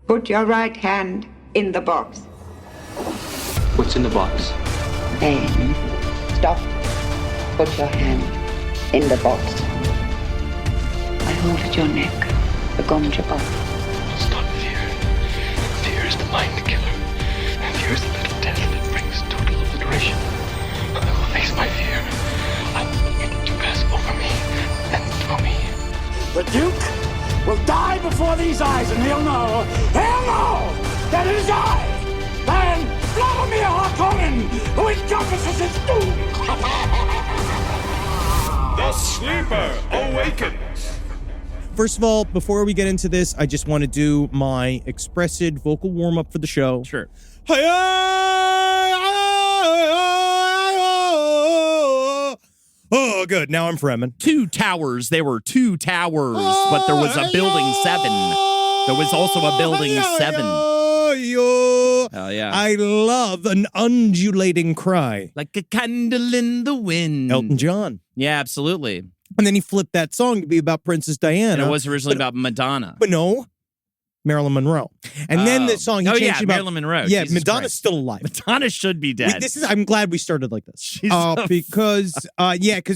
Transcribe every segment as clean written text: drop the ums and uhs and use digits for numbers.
Put your right hand in the box. What's in the box? Pain. Stop. Put your hand in the box. I hold at your neck. The gonja box. It's not fear. Fear is the mind killer. And fear is the little death that brings total obliteration. I will face my fear. I will make it to pass over me and through me. The Duke will die before these eyes, and he'll know that it is I, Baron Vladimir Harkonnen, who encompasses his doom. The Sleeper Awakens. First of all, before we get into this, I just want to do my expressive vocal warm-up for the show. Sure. Oh, good. Now I'm Fremen. Two towers. There were two towers, but there was a building 7. There was also a building 7. Hell yeah. I love an undulating cry. Like a candle in the wind. Elton John. Yeah, absolutely. And then he flipped that song to be about Princess Diana. And it was originally about Madonna. But no, Marilyn Monroe. And then the song he changed about Marilyn Monroe. Yeah, Jesus Madonna's Christ. still alive. Madonna should be dead. I'm glad we started like this. Because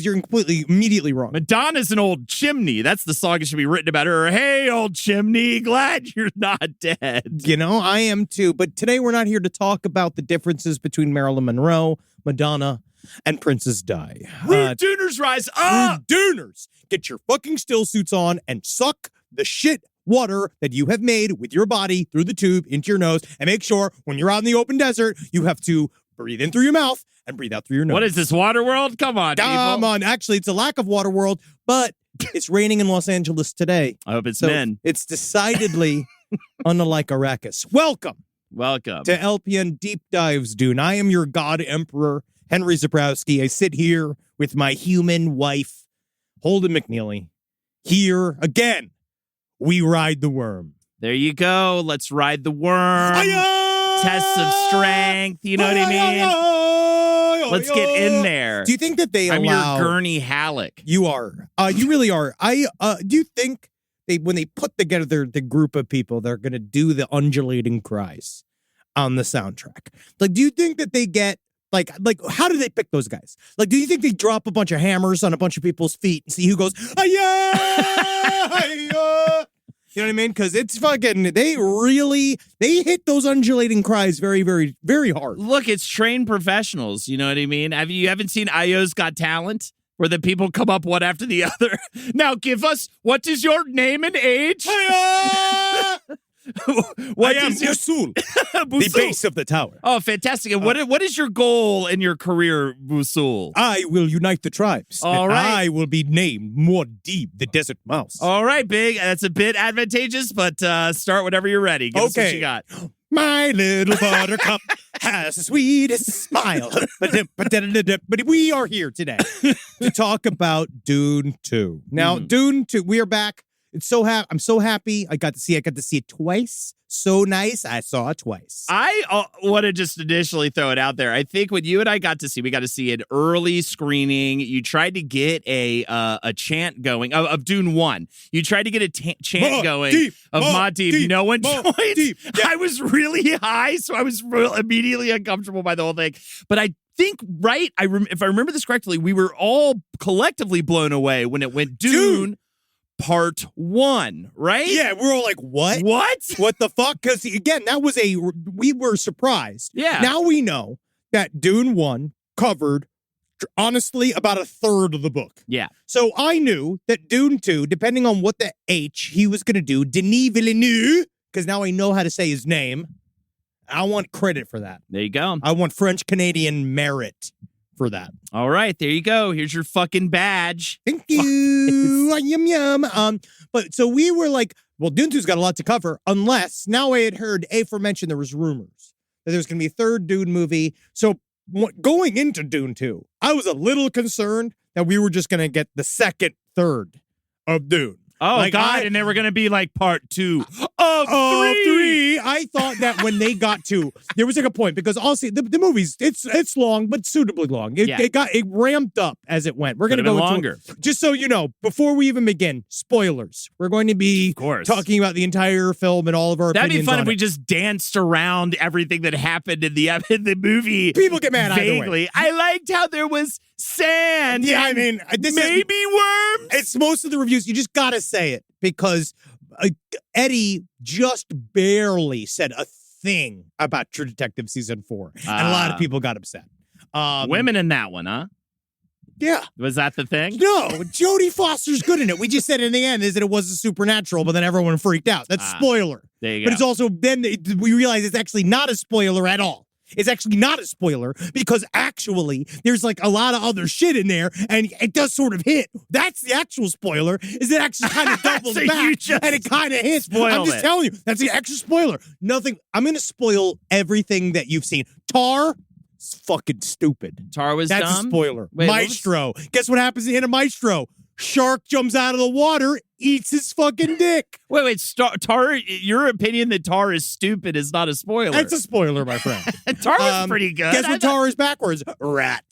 you're immediately wrong. Madonna's an old chimney. That's the song that should be written about her. Hey, old chimney, glad you're not dead. You know, I am too. But today we're not here to talk about the differences between Marilyn Monroe, Madonna, and Princess Di. Rude Duners, rise up! Rude Duners, get your fucking still suits on and suck the shit water that you have made with your body through the tube into your nose, and make sure when you're out in the open desert, you have to breathe in through your mouth and breathe out through your nose. What is this, water world? Come on, people. Come on. Actually, it's a lack of water world, but it's raining in Los Angeles today. I hope it's so men. It's decidedly unlike Arrakis. Welcome to LPN Deep Dives, Dune. I am your God Emperor Henry Zebrowski. I sit here with my human wife, Holden McNeely. Here again. We ride the worm. There you go. Let's ride the worm. Tests of strength. You know what I mean? Let's get in there. Do you think that they I'm allow... your Gurney Halleck. You are. You really are. Do you think when they put together the group of people that are going to do the undulating cries on the soundtrack, like, do you think that they get Like, how do they pick those guys? Like, do you think they drop a bunch of hammers on a bunch of people's feet and see who goes, You know what I mean? Because it's fucking, they hit those undulating cries very, very, very hard. Look, it's trained professionals. You know what I mean? You haven't seen IO's Got Talent? Where the people come up one after the other. Now give us, what is your name and age? What I am Busul, the base of the tower. Oh, fantastic. And what is your goal in your career, Busul? I will unite the tribes. All right. I will be named Muad'Dib, the desert mouse. All right, Big. That's a bit advantageous, but start whenever you're ready. Give us what you got. My little buttercup has the sweetest smile. But we are here today to talk about Dune 2. Now, Dune 2, we are back. I'm so happy. I got to see it twice. So nice. I saw it twice. I want to just initially throw it out there. I think when you and I we got to see an early screening. You tried to get a chant going of Dune 1. You tried to get a chant going of Muad'Dib. No one joined. Yeah. I was really high, so I was immediately uncomfortable by the whole thing. But I think, right, if I remember this correctly, we were all collectively blown away when it went Dune Part 1, right? Yeah, we're all like, what? What the fuck? Because, again, we were surprised. Yeah. Now we know that Dune 1 covered, honestly, about a third of the book. Yeah. So I knew that Dune 2, depending on what the H he was going to do, Denis Villeneuve, because now I know how to say his name, I want credit for that. There you go. I want French-Canadian merit for that. All right, there you go. Here's your fucking badge. Thank you. Yum. But so we were like, well, Dune 2's got a lot to cover, unless now I had heard aforementioned there was rumors that there was going to be a third Dune movie. So going into Dune 2, I was a little concerned that we were just going to get the second third of Dune. Oh, like God, and they were going to be like part 2 of 3. I thought that when they got to, there was like a point because also the movie's it's long but suitably long. It ramped up as it went. We're gonna go longer. Just so you know, before we even begin, spoilers. We're going to be talking about the entire film and all of our That'd opinions be fun on if we it. just danced around everything that happened in the movie. People get mad either way. Vaguely. I liked how there was sand. Yeah, I mean, maybe worms. It's most of the reviews. You just gotta say it because Eddie just barely said a thing about True Detective season 4, and a lot of people got upset. Women in that one, huh? Yeah. Was that the thing? No, Jodie Foster's good in it. We just said in the end is that it wasn't supernatural, but then everyone freaked out. That's spoiler. There you go. But it's also then we realize it's actually not a spoiler at all. It's actually not a spoiler because actually there's like a lot of other shit in there and it does sort of hit. That's the actual spoiler, is it actually kind of doubles So back and it kind of hits. I'm just telling you, that's the extra spoiler. Nothing. I'm going to spoil everything that you've seen. Tar, it's fucking stupid. Tar was That's dumb? a spoiler. Wait, Maestro. Guess what happens at the end of Maestro? Shark jumps out of the water, eats his fucking dick. Wait, Tar, your opinion that Tar is stupid is not a spoiler. That's a spoiler, my friend. Tar was pretty good. Guess what Tar is backwards? Rat.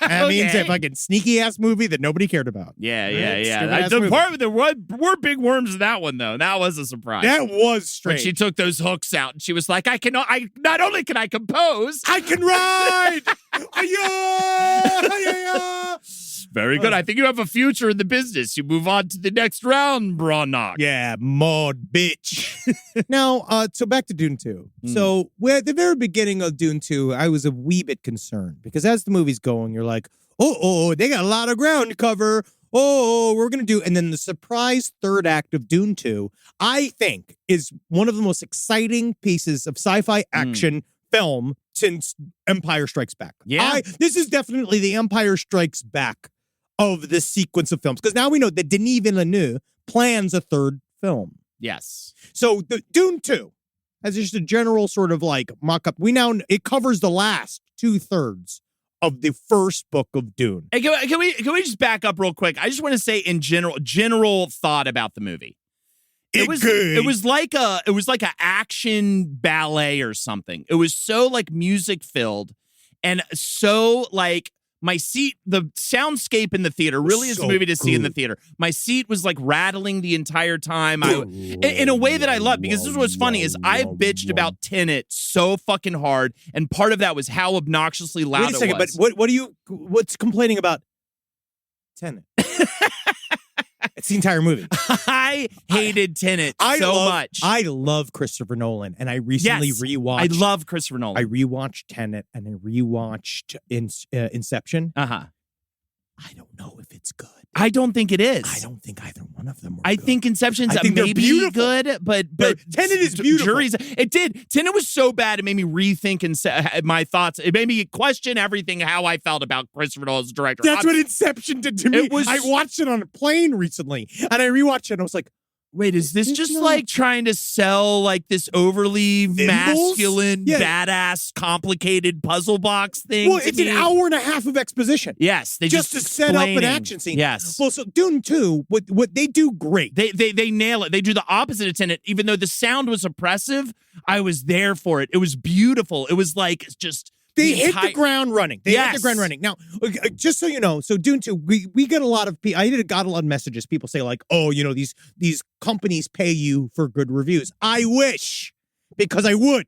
That means a fucking sneaky-ass movie that nobody cared about. Yeah. Stupid-ass movie. There were big worms in that one, though. That was a surprise. That was When strange. she took those hooks out and she was like, not only can I compose, I can ride! very good. I think you have a future in the business. You move on to the next round, Brannock. Yeah, Maud, bitch. Now, so back to Dune 2. So at the very beginning of Dune 2, I was a wee bit concerned because as the movie's going, you're like, oh, they got a lot of ground to cover. Oh, we're going to do. And then the surprise third act of Dune 2, I think, is one of the most exciting pieces of sci-fi action film since Empire Strikes Back. Yeah. This is definitely the Empire Strikes Back of this sequence of films. Because now we know that Denis Villeneuve plans a third film. Yes. So the Dune 2, as just a general sort of like mock-up, it covers the last 2/3 of the first book of Dune. Hey, can we just back up real quick? I just want to say in general thought about the movie. It was like a action ballet or something. It was so like music filled and so like the soundscape in the theater really is a movie to see in the theater. My seat was like rattling the entire time. In a way that I love, because this is what's funny is I've bitched about Tenet so fucking hard, and part of that was how obnoxiously loud Wait a second, it was. but what's complaining about Tenet? It's the entire movie. I hated Tenet so much. I love Christopher Nolan, and I recently rewatched. I love Christopher Nolan. I rewatched Tenet, and I rewatched Inception. Uh-huh. I don't know if it's good. I don't think it is. I don't think either one of them were I good. think Inception's I think they're maybe beautiful. good, but Tenet is beautiful. It did. Tenet was so bad it made me rethink my thoughts. It made me question everything how I felt about Christopher Nolan as a director. That's what Inception did to me. I watched it on a plane recently, and I rewatched it, and I was like, wait, is this just like trying to sell like this overly masculine, badass, complicated puzzle box thing? Well, it's an hour and a half of exposition. Yes, just to set up an action scene. Yes. Well, so Dune 2, what they do great. They nail it. They do the opposite of Tenet. Even though the sound was oppressive, I was there for it. It was beautiful. It was like just. They hit the ground running. Now, just so you know, so Dune 2, we get a lot of got a lot of messages. People say like, oh, you know, these companies pay you for good reviews. I wish, because I would.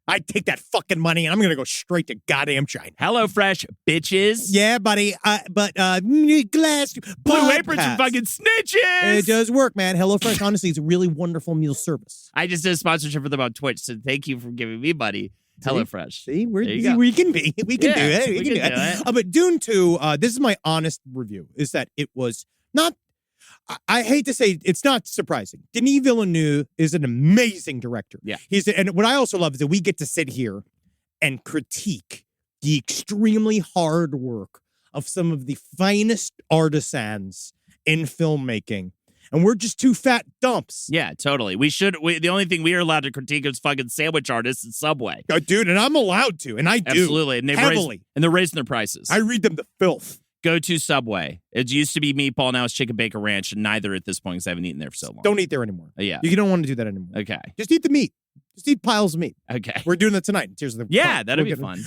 I'd take that fucking money and I'm going to go straight to goddamn China. HelloFresh, bitches. Yeah, buddy. But glass. Blue Aprons and fucking snitches. It does work, man. HelloFresh, honestly, is a really wonderful meal service. I just did a sponsorship for them on Twitch, so thank you for giving me money. HelloFresh. See, we can be. We can do it. We can do it. But Dune 2, this is my honest review, is that it was not, I hate to say it's not surprising. Denis Villeneuve is an amazing director. Yeah. And what I also love is that we get to sit here and critique the extremely hard work of some of the finest artisans in filmmaking. And we're just two fat dumps. Yeah, totally. The only thing we are allowed to critique is fucking sandwich artists at Subway. Dude, and I'm allowed to, and I do. Absolutely. And they're raising their prices. I read them to filth. Go to Subway. It used to be meatball, now it's chicken bacon ranch, and neither at this point because I haven't eaten there for so long. Don't eat there anymore. Yeah. You don't want to do that anymore. Okay. Just eat the meat. Just eat piles of meat. Okay. We're doing that tonight. Here's the Yeah, that'd be fun.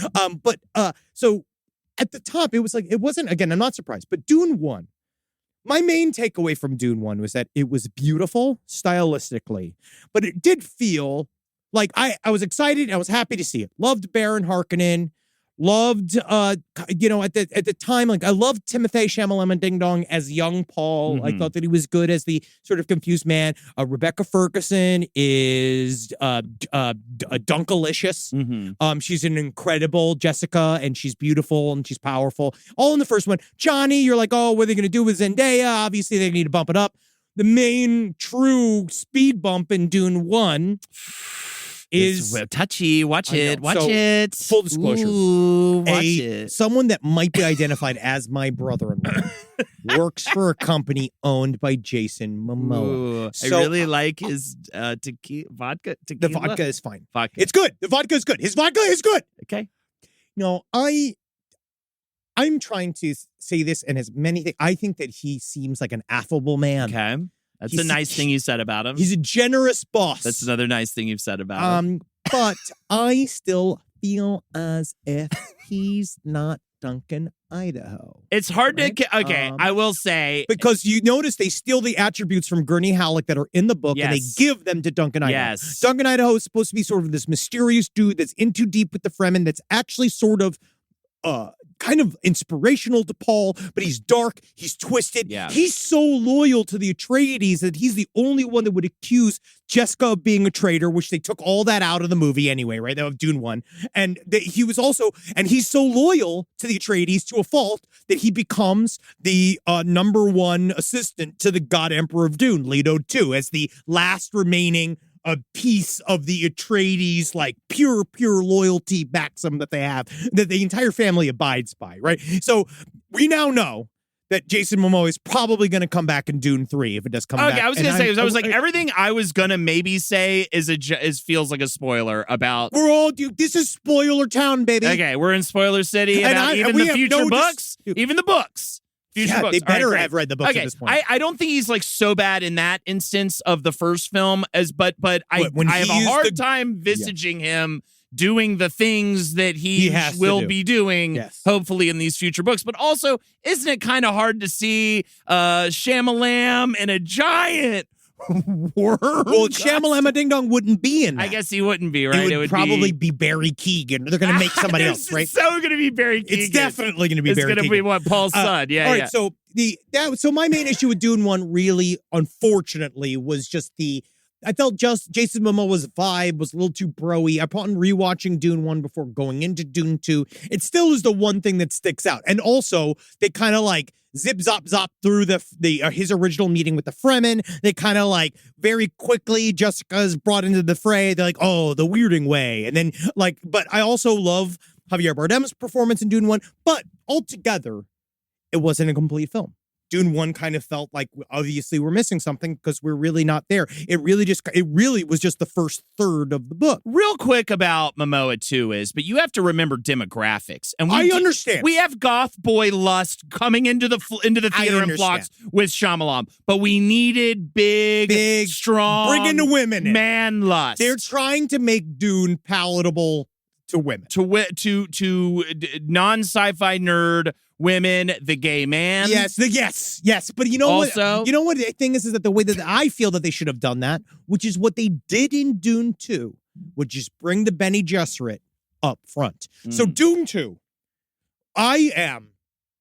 So at the top, it was like, it wasn't, again, I'm not surprised, but Dune 1, my main takeaway from Dune 1 was that it was beautiful stylistically, but it did feel like I was excited. I was happy to see it. Loved Baron Harkonnen. Loved, at the time, like I loved Timothée Chalamet Ding Dong as young Paul. I thought that he was good as the sort of confused man. Rebecca Ferguson is Dunkalicious. She's an incredible Jessica, and she's beautiful and she's powerful. All in the first one. Johnny, you're like, oh, what are they going to do with Zendaya? Obviously, they need to bump it up. The main true speed bump in Dune 1 is touchy. Watch it. Full disclosure. Ooh, watch it. Someone that might be identified as my brother-in-law works for a company owned by Jason Momoa. Ooh, So, I really like his vodka. the Tequila. vodka is fine. Vodka. It's good. The vodka is good. His vodka is good. Okay. No, I'm trying to say this, and as many things, I think that he seems like an affable man. Okay. That's He's- a nice thing you said about him. He's a generous boss. That's another nice thing you've said about him. But I still feel as if he's not Duncan, Idaho. It's hard right? to. Okay, I will say. Because you notice they steal the attributes from Gurney Halleck that are in the book and they Yes. give them to Duncan Idaho. Yes. Duncan Idaho is supposed to be sort of this mysterious dude that's in too deep with the Fremen, that's actually sort of kind of inspirational to Paul, but he's dark, he's twisted. Yeah. He's so loyal to the Atreides that he's the only one that would accuse Jessica of being a traitor, which they took all that out of the movie anyway, right? That was Dune 1. And he was also, and he's so loyal to the Atreides to a fault that he becomes the number one assistant to the God Emperor of Dune, Leto II, as the last remaining a piece of the Atreides, like pure loyalty maxim that they have, that the entire family abides by, right? So we now know that Jason Momoa is probably going to come back in Dune 3 if it does come back. Okay, I was going to say, I was like, everything I was going to maybe say is feels like a spoiler about. We're all, dude, this is spoiler town, baby. Okay, we're in spoiler city And about even we the have future no books, even the books. Future Yeah, books. they All right, better great. have read the books okay. at this point. I don't think he's like so bad in that instance of the first film When I have a he is hard time visaging him doing the things that he has to will do. be doing, Yes. hopefully in these future books. But also, isn't it kind of hard to see Shyamalan and a giant worm? Well, Shyamalan Ding Dong wouldn't be in that. I guess he wouldn't be, right? It would probably be Barry Keoghan. They're going to make somebody else, right? It's so going to be Barry Keoghan. It's definitely going to be It's Barry going to be Keoghan. what Paul's son. Yeah, all right, yeah. so my main issue with Dune 1 really, unfortunately, was just I felt just Jason Momoa's vibe was a little too bro-y. Upon rewatching Dune 1 before going into Dune 2, it still is the one thing that sticks out. And also, they kind of like zip zop zop through his original meeting with the Fremen. They kind of like very quickly Jessica's brought into the fray. They're like, oh, the weirding way. And then like, but I also love Javier Bardem's performance in Dune 1. But altogether, it wasn't a complete film. Dune 1 kind of felt like obviously we're missing something because we're really not there. It really was just the first third of the book. Real quick about Momoa too but you have to remember demographics, and I understand. We have goth boy lust coming into the theater in flocks with Shyamalan, but we needed big, strong, bring in the women in. Man lust. They're trying to make Dune palatable to women, to non-sci-fi nerd women, the gay man. Yes. But you know also, what? You know what the thing is that the way that I feel that they should have done that, which is what they did in Dune 2, would just bring the Bene Gesserit up front. So Dune 2, I am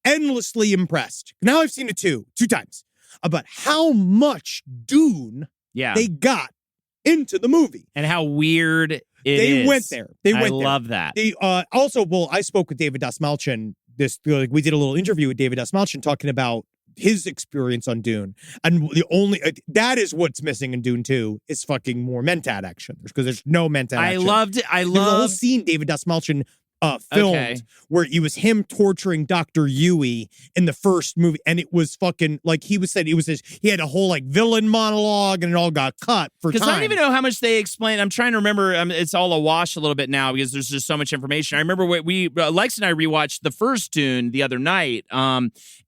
endlessly impressed. Now I've seen it two times about how much Dune they got into the movie and how weird they went there. I love that. They also, I spoke with David Dasmalchian. We did a little interview with David Dasmalchian talking about his experience on Dune, and that is what's missing in Dune 2 is fucking more Mentat action because there's no Mentat action. I loved it. There's a whole scene David Dasmalchian filmed Okay. where it was him torturing Dr. Yui in the first movie, and it was fucking like he had a whole like villain monologue, and it all got cut for time. Because I don't even know how much they explain. I'm trying to remember. It's all awash a little bit now because there's just so much information. I remember Lex and I rewatched the first Dune the other night.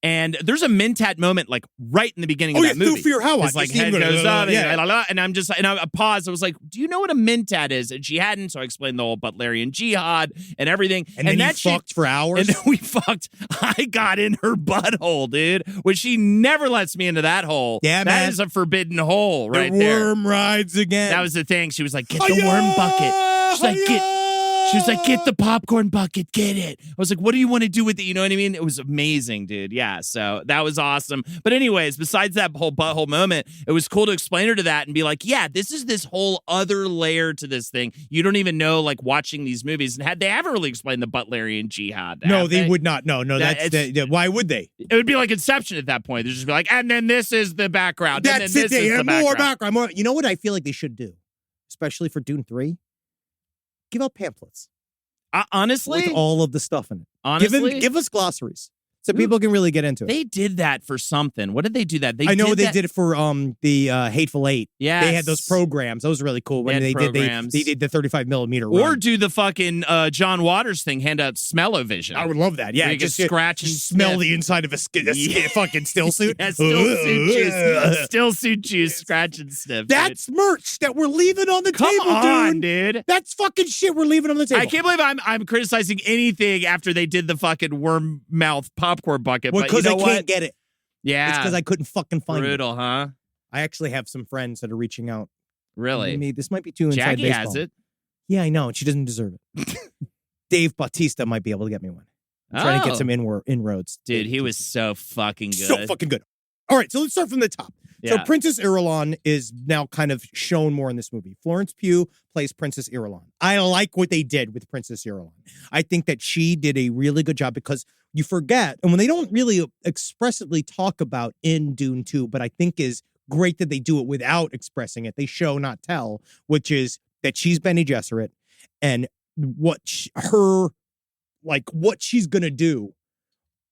And there's a Mentat moment like right in the beginning of that movie. Through Fear How His like head goes up, and I'm just, and I paused. I was like, "Do you know what a Mentat is?" And she hadn't, so I explained the whole Butlerian jihad and everything. And then that fucked for hours. And then we fucked. I got in her butthole, dude. Which she never lets me into that hole. Yeah, that man. is a forbidden hole right the there. worm rides again. That was the thing. She was like, "Get the worm bucket." She was like, "Get the popcorn bucket, get it." I was like, "What do you want to do with it?" You know what I mean? It was amazing, dude. Yeah, so that was awesome. But anyways, besides that whole butthole moment, it was cool to explain her to that and be like, "Yeah, this is this whole other layer to this thing. You don't even know, like, watching these movies." And they haven't really explained the Butlerian jihad. No, they would not. No, why would they? It would be like Inception at that point. They'd just be like, "And then this is the background. That's and then it. this is the More background." background. You know what I feel like they should do, especially for Dune 3? Give out pamphlets. Honestly, with all of the stuff in it. Honestly, give us glossaries so people can really get into it. They did that for something. What did they do that? I know they did it for the Hateful Eight. Yeah, they had those programs. Those were really cool when they did the 35mm or run. do the fucking John Waters thing, hand out smell-o-vision. I would love that. Yeah, just scratch and smell sniff. the inside of a fucking still suit. Yeah, still suit juice. Still suit juice. Scratch and sniff. That's merch that we're leaving on the Come table, on, dude. That's fucking shit we're leaving on the table. I can't believe I'm criticizing anything after they did the fucking worm mouth popcorn bucket. Well, but you know I can't get it. Yeah, it's because I couldn't fucking find it. Brutal, huh? I actually have some friends that are reaching out. Really? This might be too inside Jackie baseball. has it. Yeah, I know. And she doesn't deserve it. Dave Bautista might be able to get me one. I'm trying to get some inroads. Dude, he was so fucking good. So fucking good. All right, so let's start from the top. So Yeah. Princess Irulan is now kind of shown more in this movie. Florence Pugh plays Princess Irulan. I like what they did with Princess Irulan. I think that she did a really good job because you forget, and when they don't really expressly talk about in Dune 2, but I think is great that they do it without expressing it. They show, not tell, which is that she's Bene Gesserit and what she's going to do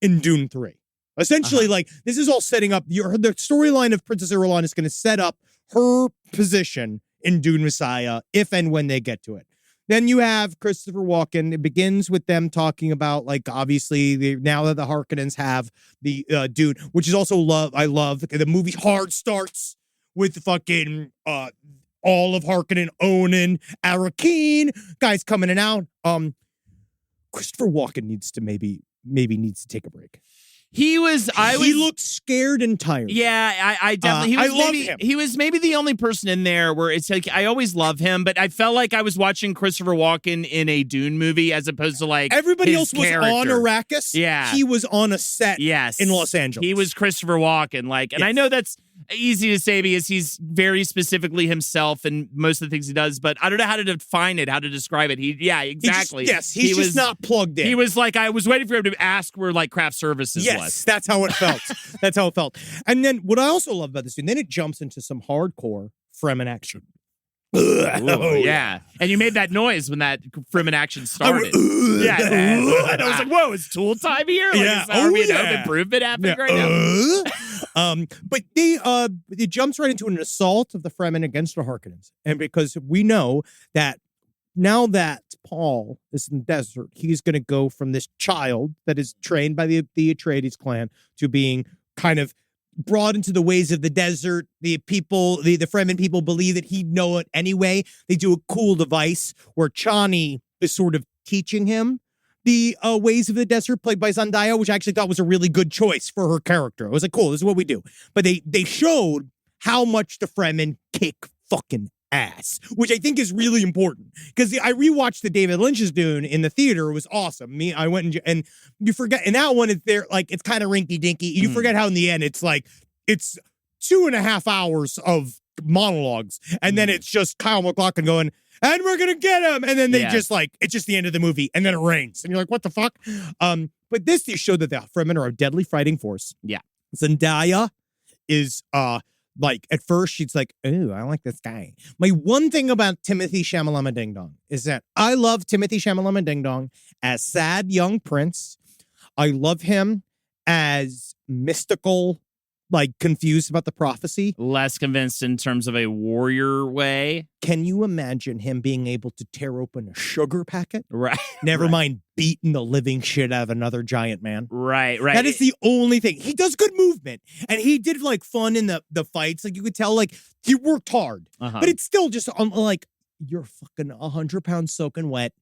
in Dune 3. Essentially, like, this is all setting up the storyline of Princess Irulan is going to set up her position in Dune Messiah if and when they get to it. Then you have Christopher Walken. It begins with them talking about, like, obviously, now that the Harkonnens have the Dune, which is also I love. The movie hard starts with fucking all of Harkonnen, Onan, Arakeen, guys coming in and out. Christopher Walken needs to maybe needs to take a break. He looked scared and tired. Yeah, I definitely. I love him. He was maybe the only person in there where it's like I always love him, but I felt like I was watching Christopher Walken in a Dune movie as opposed to like everybody his else was character. on Arrakis. Yeah, he was on a set. Yes, in Los Angeles. He was Christopher Walken. Like, and I know that's easy to say because he's very specifically himself in most of the things he does, but I don't know how to define it, how to describe it. Exactly. He's just not plugged in. He was like, I was waiting for him to ask where like craft services was. Yes, that's how it felt. That's how it felt. And then what I also love about this, and then it jumps into some hardcore Fremen action. Ooh, yeah. And you made that noise when that Fremen action started. And I was like, whoa, is Tool time here? Like, is there an home improvement happening right now? But it jumps right into an assault of the Fremen against the Harkonnens. And because we know that now that Paul is in the desert, he's going to go from this child that is trained by the Atreides clan to being kind of brought into the ways of the desert. The Fremen people believe that he'd know it anyway. They do a cool device where Chani is sort of teaching him the ways of the desert, played by Zendaya, which I actually thought was a really good choice for her character. I was like, cool, this is what we do. But they showed how much the Fremen kick fucking ass, which I think is really important. Because I rewatched the David Lynch's Dune in the theater. It was awesome. I went and you forget, in that one, it's kind of rinky dinky. You forget how in the end, it's 2.5 hours of monologues. And then it's just Kyle MacLachlan going, and we're going to get him. And then they it's just the end of the movie. And then it rains. And you're like, what the fuck? But this just showed that the Fremen are a deadly fighting force. Yeah. Zendaya is Like, at first, she's like, ooh, I like this guy. My one thing about Timothy Shamalama Ding Dong is that I love Timothy Shamalama Ding Dong as sad young prince. I love him as mystical, like, confused about the prophecy. Less convinced in terms of a warrior way. Can you imagine him being able to tear open a sugar packet? Right. Never right. mind beating the living shit out of another giant man. Right. That is the only thing. He does good movement. And he did like fun in the fights. Like you could tell like he worked hard. But it's still just like you're fucking 100 pounds soaking wet.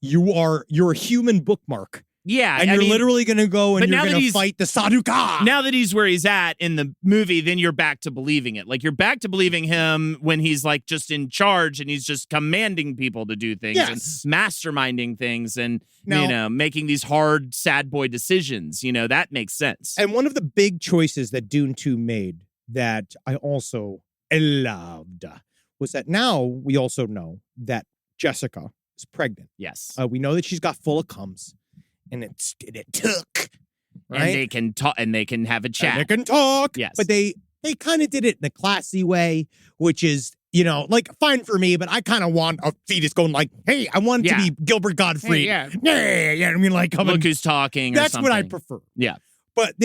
You're a human bookmark. Yeah. And you're literally going to go and you're going to fight the Saduka. Now that he's where he's at in the movie, then you're back to believing it. Like, you're back to believing him when he's, like, just in charge and he's just commanding people to do things and masterminding things and, making these hard, sad boy decisions. That makes sense. And one of the big choices that Dune 2 made that I also loved was that now we also know that Jessica is pregnant. Yes. We know that she's got full of cums. And it took, right? And they can talk, and they can have a chat. And they can talk. Yes. But they kind of did it in a classy way, which is, like, fine for me, but I kind of want a fetus going like, hey, I want it to be Gilbert Gottfried. Hey, yeah. I mean, like, look who's talking. That's or what I something. prefer. Yeah. But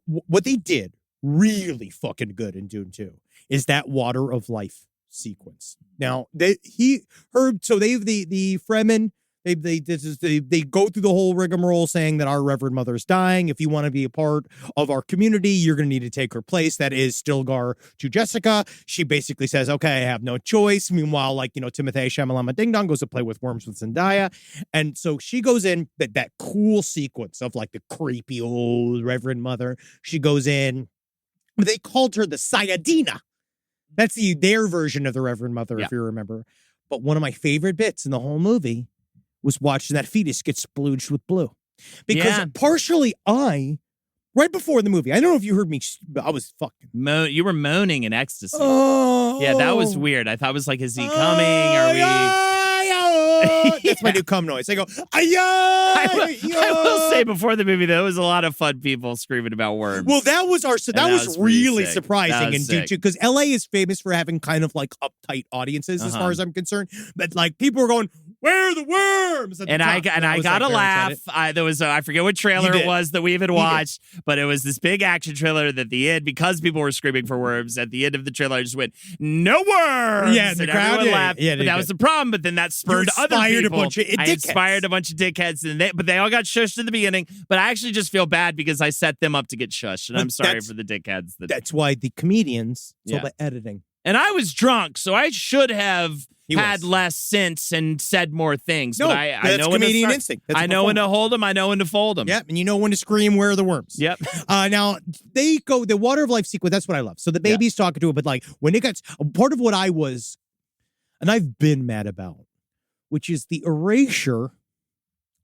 what they did really fucking good in Dune 2 is that water of life sequence. Now, the Fremen. They go through the whole rigmarole saying that our Reverend Mother is dying. If you want to be a part of our community, you're going to need to take her place. That is Stilgar to Jessica. She basically says, okay, I have no choice. Meanwhile, Timothée Chalamet Ding Dong goes to play with worms with Zendaya. And so she goes in, that cool sequence of like the creepy old Reverend Mother. She goes in. They called her the Sayadina. That's their version of the Reverend Mother, if you remember. But one of my favorite bits in the whole movie was watching that fetus get splooged with blue. Because partially right before the movie, I don't know if you heard me, I was fucking... You were moaning in ecstasy. Oh. Yeah, that was weird. I thought it was like, is he coming? Are we... That's my new cum noise. I go, I will say before the movie, there was a lot of fun people screaming about worms. Well, that was really surprising in Dune 2 because LA is famous for having kind of like uptight audiences as far as I'm concerned. But like people were going, where are the worms? And I got a laugh. There was I forget what trailer it was that we even watched, but it was this big action trailer that at the end, because people were screaming for worms, at the end of the trailer I just went, no worms! Yeah, and the crowd laughed. Yeah, but that was the problem, but then that spurred other people. I inspired a bunch of dickheads, but they all got shushed in the beginning. But I actually just feel bad because I set them up to get shushed, and I'm sorry for the dickheads. That's why the comedians, it's all the editing. And I was drunk, so I should have had less sense and said more things. No, but I that's know comedian instinct. I know when to hold them. I know when to fold them. Yep, and you know when to scream, where are the worms? Yep. Now, they go, the water of life sequence, that's what I love. So the baby's talking to it, but like, when it gets, part of what I was, and I've been mad about, which is the erasure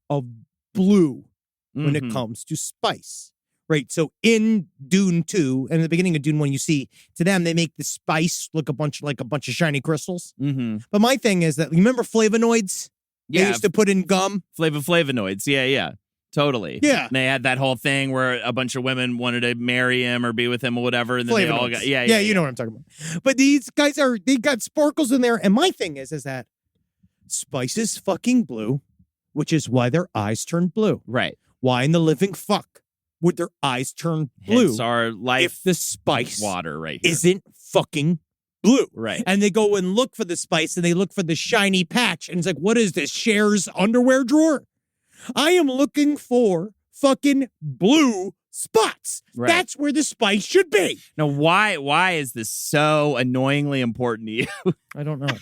of blue when it comes to spice. Right, so in Dune 2 and the beginning of Dune 1, you see to them they make the spice look a bunch of shiny crystals. Mm-hmm. But my thing is that remember flavonoids? Yeah, they used to put in gum. Flavonoids. Yeah, totally. Yeah, and they had that whole thing where a bunch of women wanted to marry him or be with him or whatever, and then they all got you know what I'm talking about. But these guys they got sparkles in there, and my thing is that spice is fucking blue, which is why their eyes turn blue. Right. Why in the living fuck would their eyes turn blue? It's our life if the spice water right here isn't fucking blue. Right. And they go and look for the spice and they look for the shiny patch. And it's like, what is this? Cher's underwear drawer? I am looking for fucking blue spots. Right. That's where the spice should be. Now, why is this so annoyingly important to you? I don't know.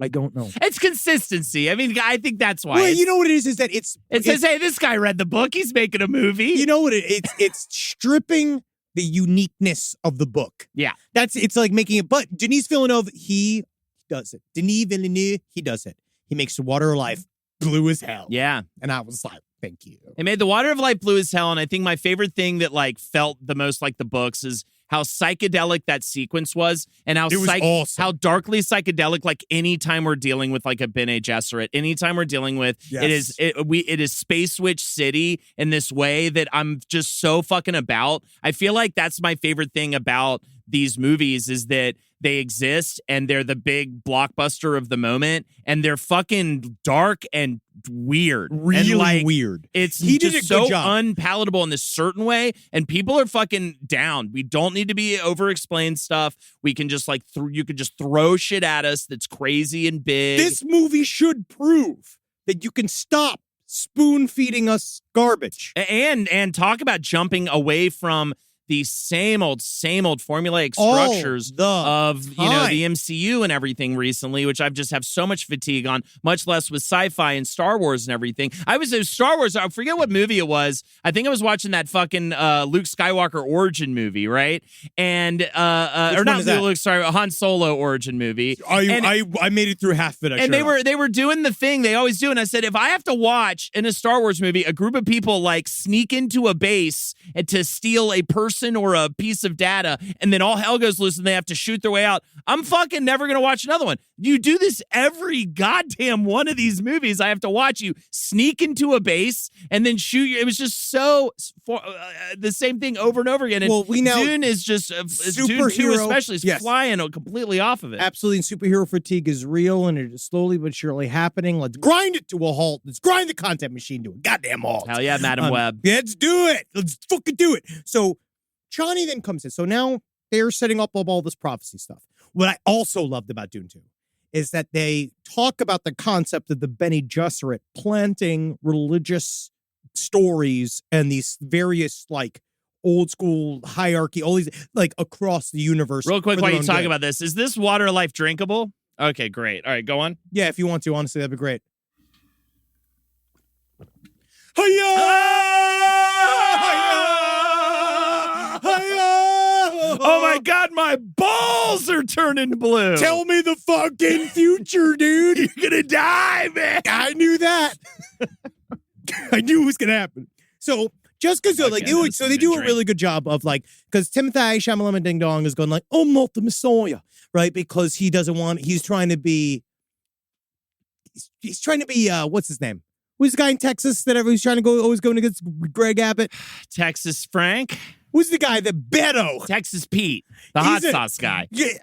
I don't know. It's consistency. I mean, I think that's why. Well, you know what it is that it says, hey, this guy read the book. He's making a movie. You know what it's stripping the uniqueness of the book. Yeah. It's like making it, but Denis Villeneuve, he does it. Denis Villeneuve, he does it. He makes the water of life blue as hell. Yeah. And I was like, thank you. It made the water of life blue as hell. And I think my favorite thing that like felt the most like the books is how psychedelic that sequence was, and how awesome. How darkly psychedelic. Like anytime we're dealing with like a Bene Gesserit, anytime we're dealing with it is Space Witch City in this way that I'm just so fucking about. I feel like that's my favorite thing about these movies is that they exist and they're the big blockbuster of the moment, and they're fucking dark and weird. Really and like, weird. He did just a good so job. unpalatable in this certain way, and people are fucking down. We don't need to be over-explain stuff. We can just like you could just throw shit at us that's crazy and big. This movie should prove that you can stop spoon-feeding us garbage. And talk about jumping away from the same old formulaic structures of the MCU and everything recently, which I've just have so much fatigue on, much less with sci-fi and Star Wars and everything. Star Wars, I forget what movie it was. I think I was watching that fucking Luke Skywalker origin movie, right? And or not Luke, sorry, a Han Solo origin movie. I made it through half of it. And they were doing the thing they always do, and I said, if I have to watch in a Star Wars movie a group of people like sneak into a base and to steal a person or a piece of data, and then all hell goes loose and they have to shoot their way out, I'm fucking never gonna watch another one. You do this every goddamn one of these movies. I have to watch you sneak into a base and then shoot you. It was just so the same thing over and over again. And Dune is just Dune 2 especially is flying completely off of it. Absolutely, and superhero fatigue is real, and it is slowly but surely happening. Let's grind it to a halt. Let's grind the content machine to a goddamn halt. Hell yeah, Madam Web. Let's do it. Let's fucking do it. So Chani then comes in. So now they're setting up all this prophecy stuff. What I also loved about Dune 2 is that they talk about the concept of the Bene Gesserit planting religious stories and these various like old school hierarchy, all these like across the universe. Real quick, while you talk about this, is this water life drinkable? Okay, great. All right, go on. Yeah, if you want to, honestly, that'd be great. Hiya! Oh my God, my balls are turning blue. Tell me the fucking future, dude. You're gonna die, man. I knew that. I knew it was gonna happen. So just because they do a really good job of like, because Timothée Chalamet Ding Dong is going like, I'm not the Messiah, right? Because he's trying to be what's his name? Who's the guy in Texas that everyone's trying to always going against Greg Abbott? Texas Frank. Who's the guy that Beto? Texas Pete, the hot sauce guy. Yeah,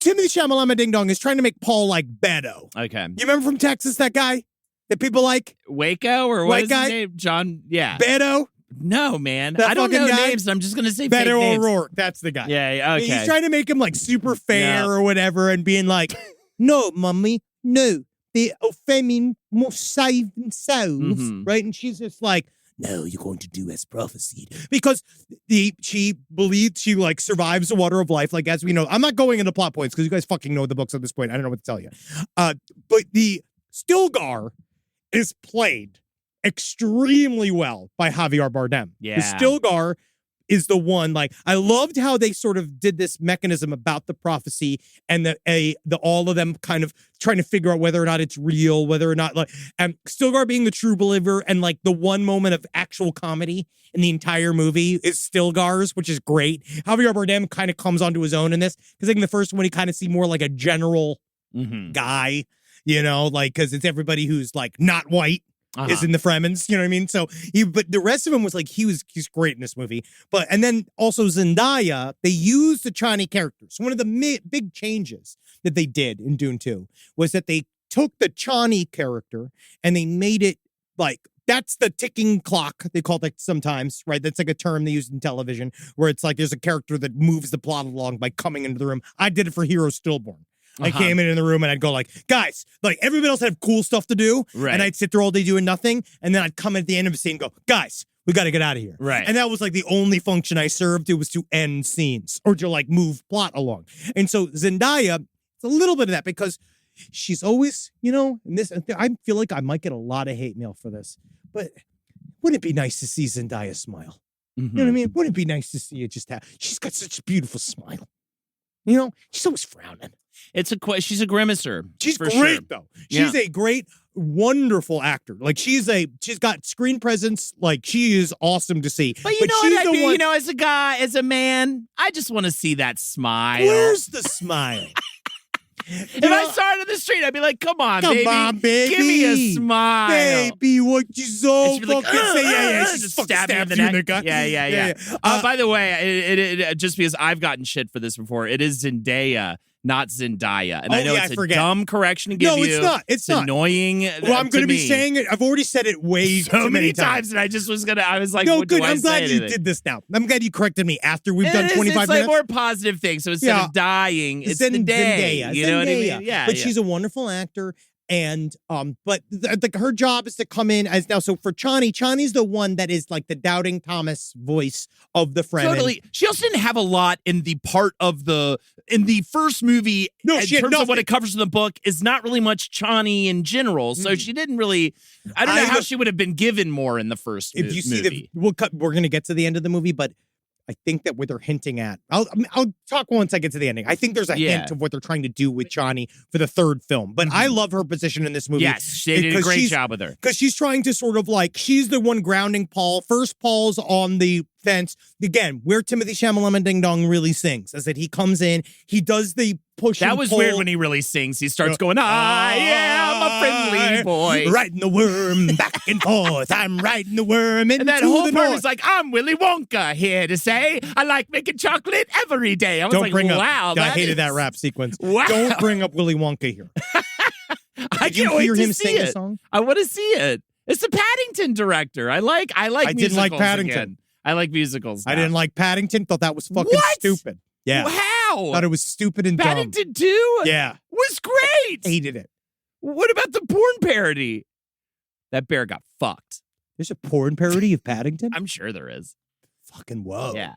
Timothée Chalamet Ding Dong is trying to make Paul like Beto. Okay. You remember from Texas that guy that people like? Waco or what is his name? John, yeah. Beto? No, man. That I don't know guy? names. I'm just going to say Beto fake names. O'Rourke. That's the guy. Yeah, okay. He's trying to make him like super fair or whatever and being like, no, mummy, no. The famine must save themselves, right? And she's just like, no, you're going to do as prophesied. Because she believes she like survives the water of life, like as we know. I'm not going into plot points because you guys fucking know the books at this point. I don't know what to tell you. But the Stilgar is played extremely well by Javier Bardem. Yeah. The Stilgar is the one, like, I loved how they sort of did this mechanism about the prophecy and the all of them kind of trying to figure out whether or not it's real, whether or not, like, and Stilgar being the true believer, and like the one moment of actual comedy in the entire movie is Stilgar's, which is great. Javier Bardem kind of comes onto his own in this, because I think the first one he kind of seemed more like a general guy, you know, like, because it's everybody who's like not white. Is in the Fremens, you know what I mean? So but the rest of him was like, he's great in this movie. And then also Zendaya, they used the Chani characters. So one of the big changes that they did in Dune 2 was that they took the Chani character and they made it like, that's the ticking clock, they call it sometimes, right? That's like a term they use in television, where it's like there's a character that moves the plot along by coming into the room. I did it for Hero Stillborn. I came in the room and I'd go like, guys, like everybody else had cool stuff to do. Right. And I'd sit there all day doing nothing. And then I'd come at the end of a scene and go, guys, we got to get out of here. Right. And that was like the only function I served. It was to end scenes or to like move plot along. And so Zendaya, it's a little bit of that because she's always, you know, and this, I feel like I might get a lot of hate mail for this, but wouldn't it be nice to see Zendaya smile? You know what I mean? Wouldn't it be nice to see it just have, she's got such a beautiful smile. You know, she's always frowning. She's a grimacer. She's for great sure. though. She's a great, wonderful actor. Like she's got screen presence. Like she is awesome to see. But you know what I mean? You know, as a guy, as a man, I just want to see that smile. Where's the smile? If I saw it in the street, I'd be like, come on, Come on, baby. Give me a smile. Baby, what you so And she'd be like, fucking say? Yeah, just just fucking stab you in the you in neck. the gut. Yeah. By the way, it just because I've gotten shit for this before, it is Zendaya, not Zendaya. And I know it's a dumb correction to give you. No, it's not. It's not. Annoying. Well, I'm going to be saying it. I've already said it way so too many times. And I just was I was like, no, what good. do I I'm glad say you did this now. I'm glad you corrected me after we've done 25 it's minutes. like more positive thing. So instead of dying, it's the day. Zendaya. You know what I mean? Yeah. But she's a wonderful actor. And but her job is to come in as now. So for Chani's the one that is like the doubting Thomas voice of the Fremen. Totally. She also didn't have a lot in the first movie. No, in she had terms of what nothing. it covers in the book is not really much Chani in general. So she didn't really. I don't know how she would have been given more in the first movie. If you see we're going to get to the end of the movie, but I think that what they're hinting at, I'll talk once I get to the ending. I think there's a hint of what they're trying to do with Chani for the third film. But I love her position in this movie. Yes, they did a great job with her. Because she's trying to sort of like, she's the one grounding Paul. First, Paul's on the fence. Again, where Timothy Chalamet Ding Dong really sings is that he comes in, he does the push That and was pull. weird when he really sings. He starts going, I am a friendly boy. Riding the worm back and forth. I'm riding the worm into And that whole the part north. is like, I'm Willy Wonka here to say I like making chocolate every day. I was Don't like, bring wow. up. I hated that rap sequence. Wow. Don't bring up Willy Wonka here. I Did you can't wait hear to him see sing it. a song? I want to see it. It's the Paddington director. I like I musicals didn't like Paddington. again. I like musicals. I now. didn't like Paddington. Thought that was fucking What? stupid. Yeah. How? Thought it was stupid and Paddington 2? dumb. Yeah. Was great. Hated it. What about the porn parody? That bear got fucked. There's a porn parody of Paddington? I'm sure there is. Fucking whoa. Yeah,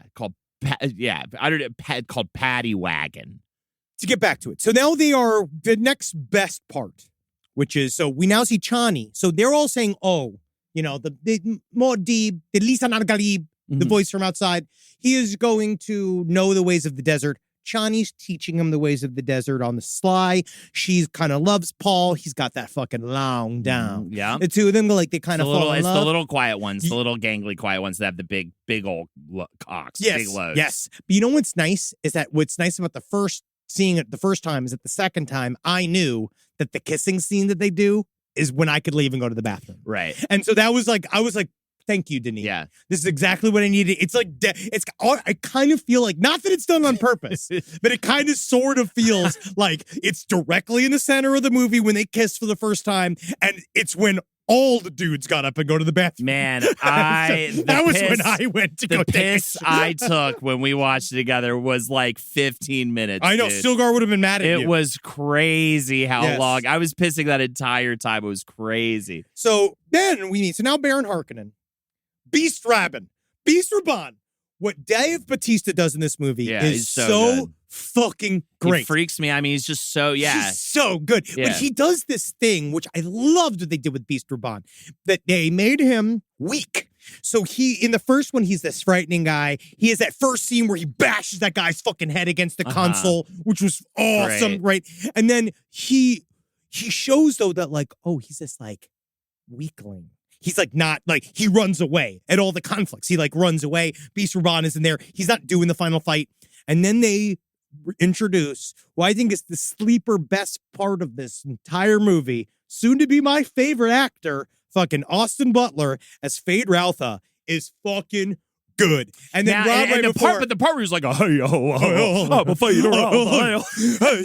I don't know, called Paddy Wagon. To get back to it. So now they are the next best part, which is, so we now see Chani. So they're all saying, oh, you know, the Muad'Dib, the Lisan al-Ghalib, the voice from outside. He is going to know the ways of the desert. Chani's teaching him the ways of the desert on the sly. She kind of loves Paul. He's got that fucking long down. Yeah. The two of them, like, they kind of fall in It's love. the little quiet ones, the little gangly quiet ones that have the big old cocks, big loads. Yes. But you know what's nice is that what's nice about seeing it the first time is that the second time I knew that the kissing scene that they do is when I could leave and go to the bathroom. Right. And so that was like, I was like, thank you, Denis. Yeah. This is exactly what I needed. It's like, I kind of feel like, not that it's done on purpose, but it kind of sort of feels like it's directly in the center of the movie when they kiss for the first time. And it's when all the dudes got up and go to the bathroom. Man, that was when I went to go the take a piss shit. I took when we watched it together was like 15 minutes. I know, dude. Stilgar would have been mad at you. It was crazy how Yes. long. I was pissing that entire time. It was crazy. So then we meet, so now Baron Harkonnen, Beast Rabban, Beast Rabban. What Dave Bautista does in this movie Yeah, is he's so good. fucking great. He freaks me. I mean, he's just so, He's so good. Yeah. But he does this thing, which I loved what they did with Beast Rabban, that they made him weak. So in the first one, he's this frightening guy. He has that first scene where he bashes that guy's fucking head against the console, which was awesome, right? And then he shows, though, that like, oh, he's this like weakling. He's like not like, he runs away at all the conflicts. He like runs away. Beast Rabban is in there. He's not doing the final fight. And then they introduce who I think is the sleeper best part of this entire movie, soon to be my favorite actor, fucking Austin Butler as Fade Routha is fucking good. And then the part where he's like, hey,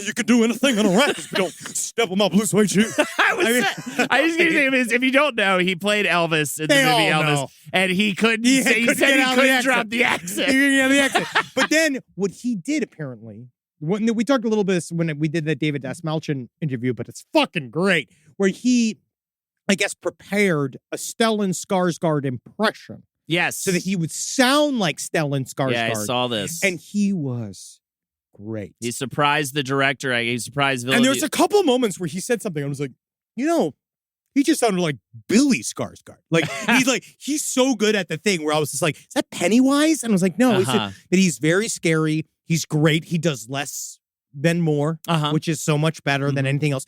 you can do anything on a rack, but don't step on my blue suede shoe. I just gonna think is, if you don't know, he played Elvis in the They movie all Elvis, know. and he couldn't. He He couldn't said get he out of the couldn't accent. drop the accent. He couldn't get out of the accent. But then what he did apparently, when we talked a little bit when we did that David Dasmalchian interview, but it's fucking great, where he, I guess, prepared a Stellan Skarsgård impression. Yes, So that he would sound like Stellan Skarsgård. Yeah, I saw this, And he was great. he surprised the director. He surprised Villenueve. And there's a couple moments where he said something. I was like, you know, he just sounded like Billy Skarsgård. Like he's so good at the thing where I was just like, is that Pennywise? And I was like, no, that he's very scary. He's great. He does less than more, which is so much better than anything else.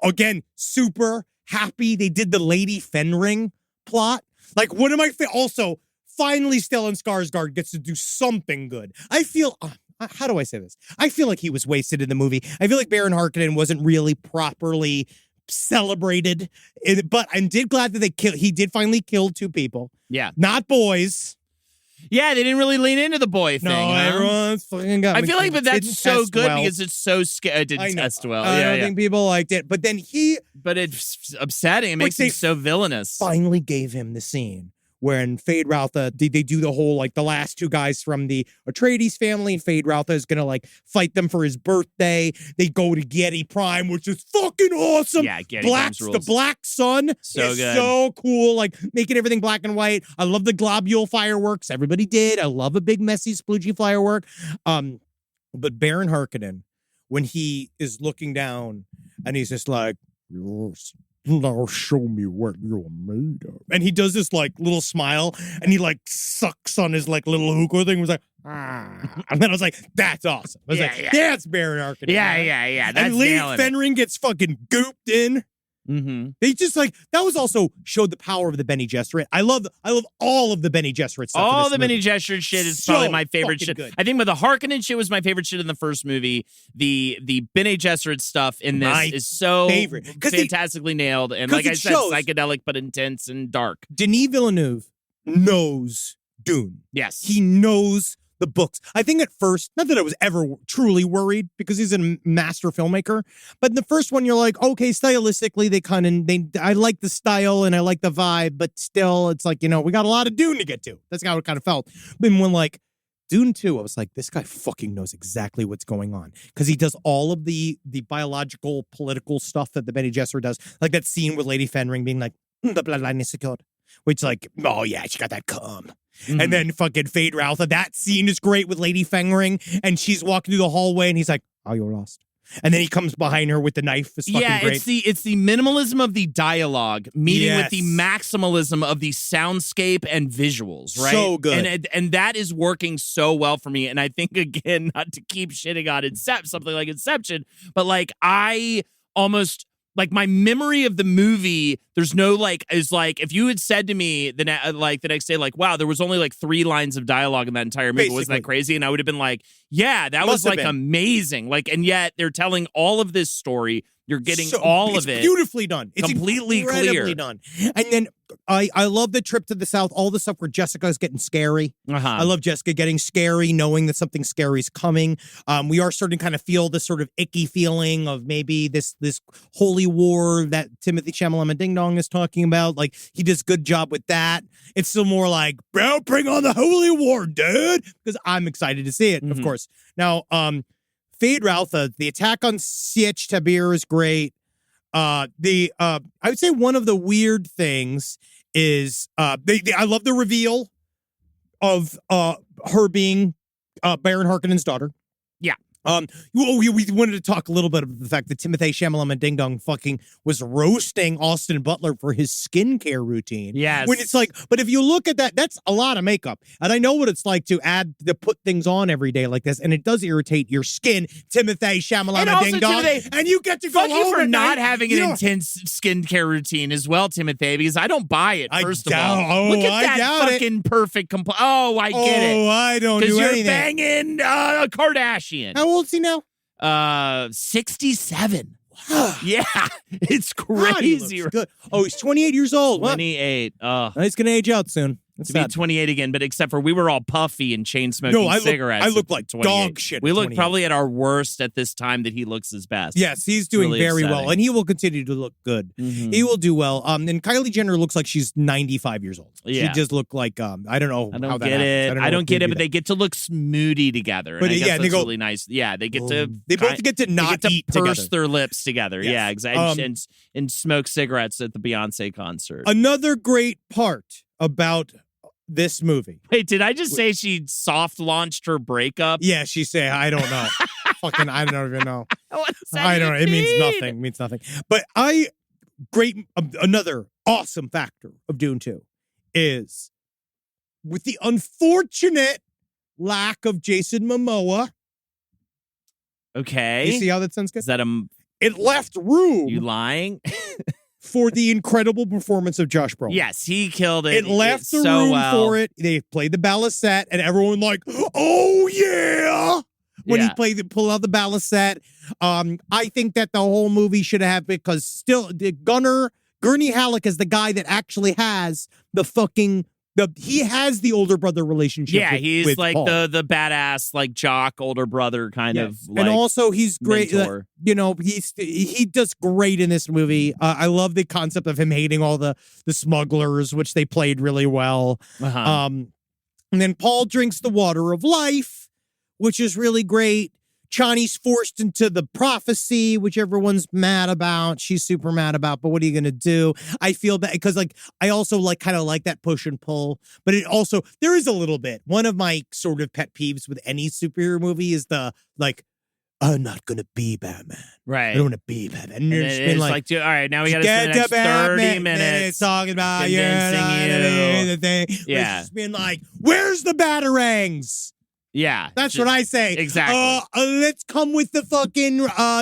Again, super happy they did the Lady Fenring plot. Like, what am I also finally Stellan Skarsgård gets to do something good. I feel how do I say this? I feel like he was wasted in the movie. I feel like Baron Harkonnen wasn't really properly celebrated, but I'm glad that he did finally kill 2 people. Yeah. Not boys. Yeah, they didn't really lean into the boy thing. No, everyone's fucking got. I feel like, but that's so good well. because it's so scary. It didn't test well. I don't think people liked it. But then but it's upsetting. It makes him so villainous. Finally gave him the scene when Feyd-Rautha, they do the whole, like, the last 2 guys from the Atreides family, and Feyd-Rautha is gonna, like, fight them for his birthday. They go to Getty Prime, which is fucking awesome. Yeah, Getty Prime's rules. The Black Sun so is good. so cool, like, making everything black and white. I love the globule fireworks. Everybody did. I love a big, messy, sploogey firework. But Baron Harkonnen, when he is looking down, and he's just like, yes. Now show me what you're made of. And he does this like little smile, and he like sucks on his like little hookah thing. Was like, and then I was like, that's awesome. I was that's Baron Harkonnen. Yeah. That's and Lady nailing it. Fenring gets fucking gooped in. Mm-hmm. They just like that was also showed the power of the Bene Gesserit. I love all of the Bene Gesserit stuff. All the Bene Gesserit shit is probably my favorite shit. Good. I think with the Harkonnen shit was my favorite shit in the first movie. The Bene Gesserit stuff in this is so fantastically nailed, and like I said, psychedelic but intense and dark. Denis Villeneuve knows Dune. Yes, he knows the books. I think at first, not that I was ever truly worried because he's a master filmmaker, but in the first one, you're like, okay, stylistically, I like the style and I like the vibe, but still, it's like, we got a lot of Dune to get to. That's how it kind of felt. But when like Dune 2, I was like, this guy fucking knows exactly what's going on because he does all of the biological, political stuff that the Bene Gesserit does, like that scene with Lady Fenring being like, the bloodline is secured, which like, oh yeah, she got that cum. Mm-hmm. And then fucking Feyd-Rautha, that scene is great with Lady Fenring, and she's walking through the hallway, and he's like, "Oh, you're lost." And then he comes behind her with the knife. It's fucking great. It's the minimalism of the dialogue meeting with the maximalism of the soundscape and visuals, right? So good. And that is working so well for me. And I think, again, not to keep shitting on something like Inception, but like I almost... Like my memory of the movie, there's no is like if you had said to me the next day, like, wow, there was only like 3 lines of dialogue in that entire movie. Wasn't that crazy? And I would have been like, yeah, that was like amazing. Like, and yet they're telling all of this story. You're getting all of it. Beautifully done. It's completely incredibly done. And then I love the trip to the south, all the stuff where Jessica's getting scary. I love Jessica getting scary, knowing that something scary is coming. We are starting to kind of feel this sort of icky feeling of maybe this holy war that Timothy Chalamet Ding Dong is talking about. Like, he does a good job with that. It's still more like, bro, bring on the holy war, dude. Because I'm excited to see it, of course. Now, Feyd-Rautha, the attack on Sietch Tabir is great. I would say one of the weird things is I love the reveal of her being Baron Harkonnen's daughter. Yeah. We wanted to talk a little bit about the fact that Timothée Chalamet Ding Dong fucking was roasting Austin Butler for his skincare routine. Yes. When it's like, but if you look at that, that's a lot of makeup. And I know what it's like to put things on every day like this, and it does irritate your skin, Timothée Chalamet Ding Dong. And you get to go home. Fuck you for not night, having an intense skincare routine as well, Timothée, because I don't buy it, first of all. Look at that fucking perfect I get it. Oh, I don't do anything. Because you're banging a Kardashian. How old is he now? 67. Yeah, it's crazy. Good. Oh, he's 28 years old. 28. He's gonna age out soon. To be 28 again, but except for we were all puffy and chain smoking cigarettes. I look like dog shit. We look probably at our worst at this time that he looks his best. Yes, he's doing really very well, and he will continue to look good. Mm-hmm. He will do well. And Kylie Jenner looks like she's 95 years old. Yeah. She just looked like I don't know. I don't get it, but they get to look moody together. But yeah, they go really nice. Yeah, they get to. They both get to not eat purse together. Their lips together. Yes. Yeah, exactly. And smoke cigarettes at the Beyonce concert. Another great part about this movie. Wait, did I just say she soft launched her breakup? Yeah, she said, I don't know. Fucking, I don't even know. What does that I don't know. It mean? means nothing. It means nothing. But another awesome factor of Dune 2 is with the unfortunate lack of Jason Momoa. Okay. You see how that sounds good? Is that it left room. You lying? For the incredible performance of Josh Brolin. Yes, he killed it. It left the room for it. They played the balisette, and everyone like, oh yeah! when he pulled out the ballast set. I think that the whole movie should have, because still Gurney Halleck is the guy that actually has he has the older brother relationship. Yeah, with, he's with like Paul. the badass, like jock older brother kind of. Like, and also he's great. mentor. He does great in this movie. I love the concept of him hating all the smugglers, which they played really well. Uh-huh. And then Paul drinks the water of life, which is really great. Chani's forced into the prophecy, which everyone's mad about. She's super mad about, but what are you going to do? I feel bad because I also kind of like that push and pull, but it also, there is a little bit. One of my sort of pet peeves with any superhero movie is I'm not going to be Batman. Right. I don't want to be Batman. And you're just it's being like, all right, now we got to spend the next 30 minutes talking about convincing the thing. Yeah. It's just being like, where's the Batarangs? Yeah. That's what I say. Exactly. Let's come with the fucking.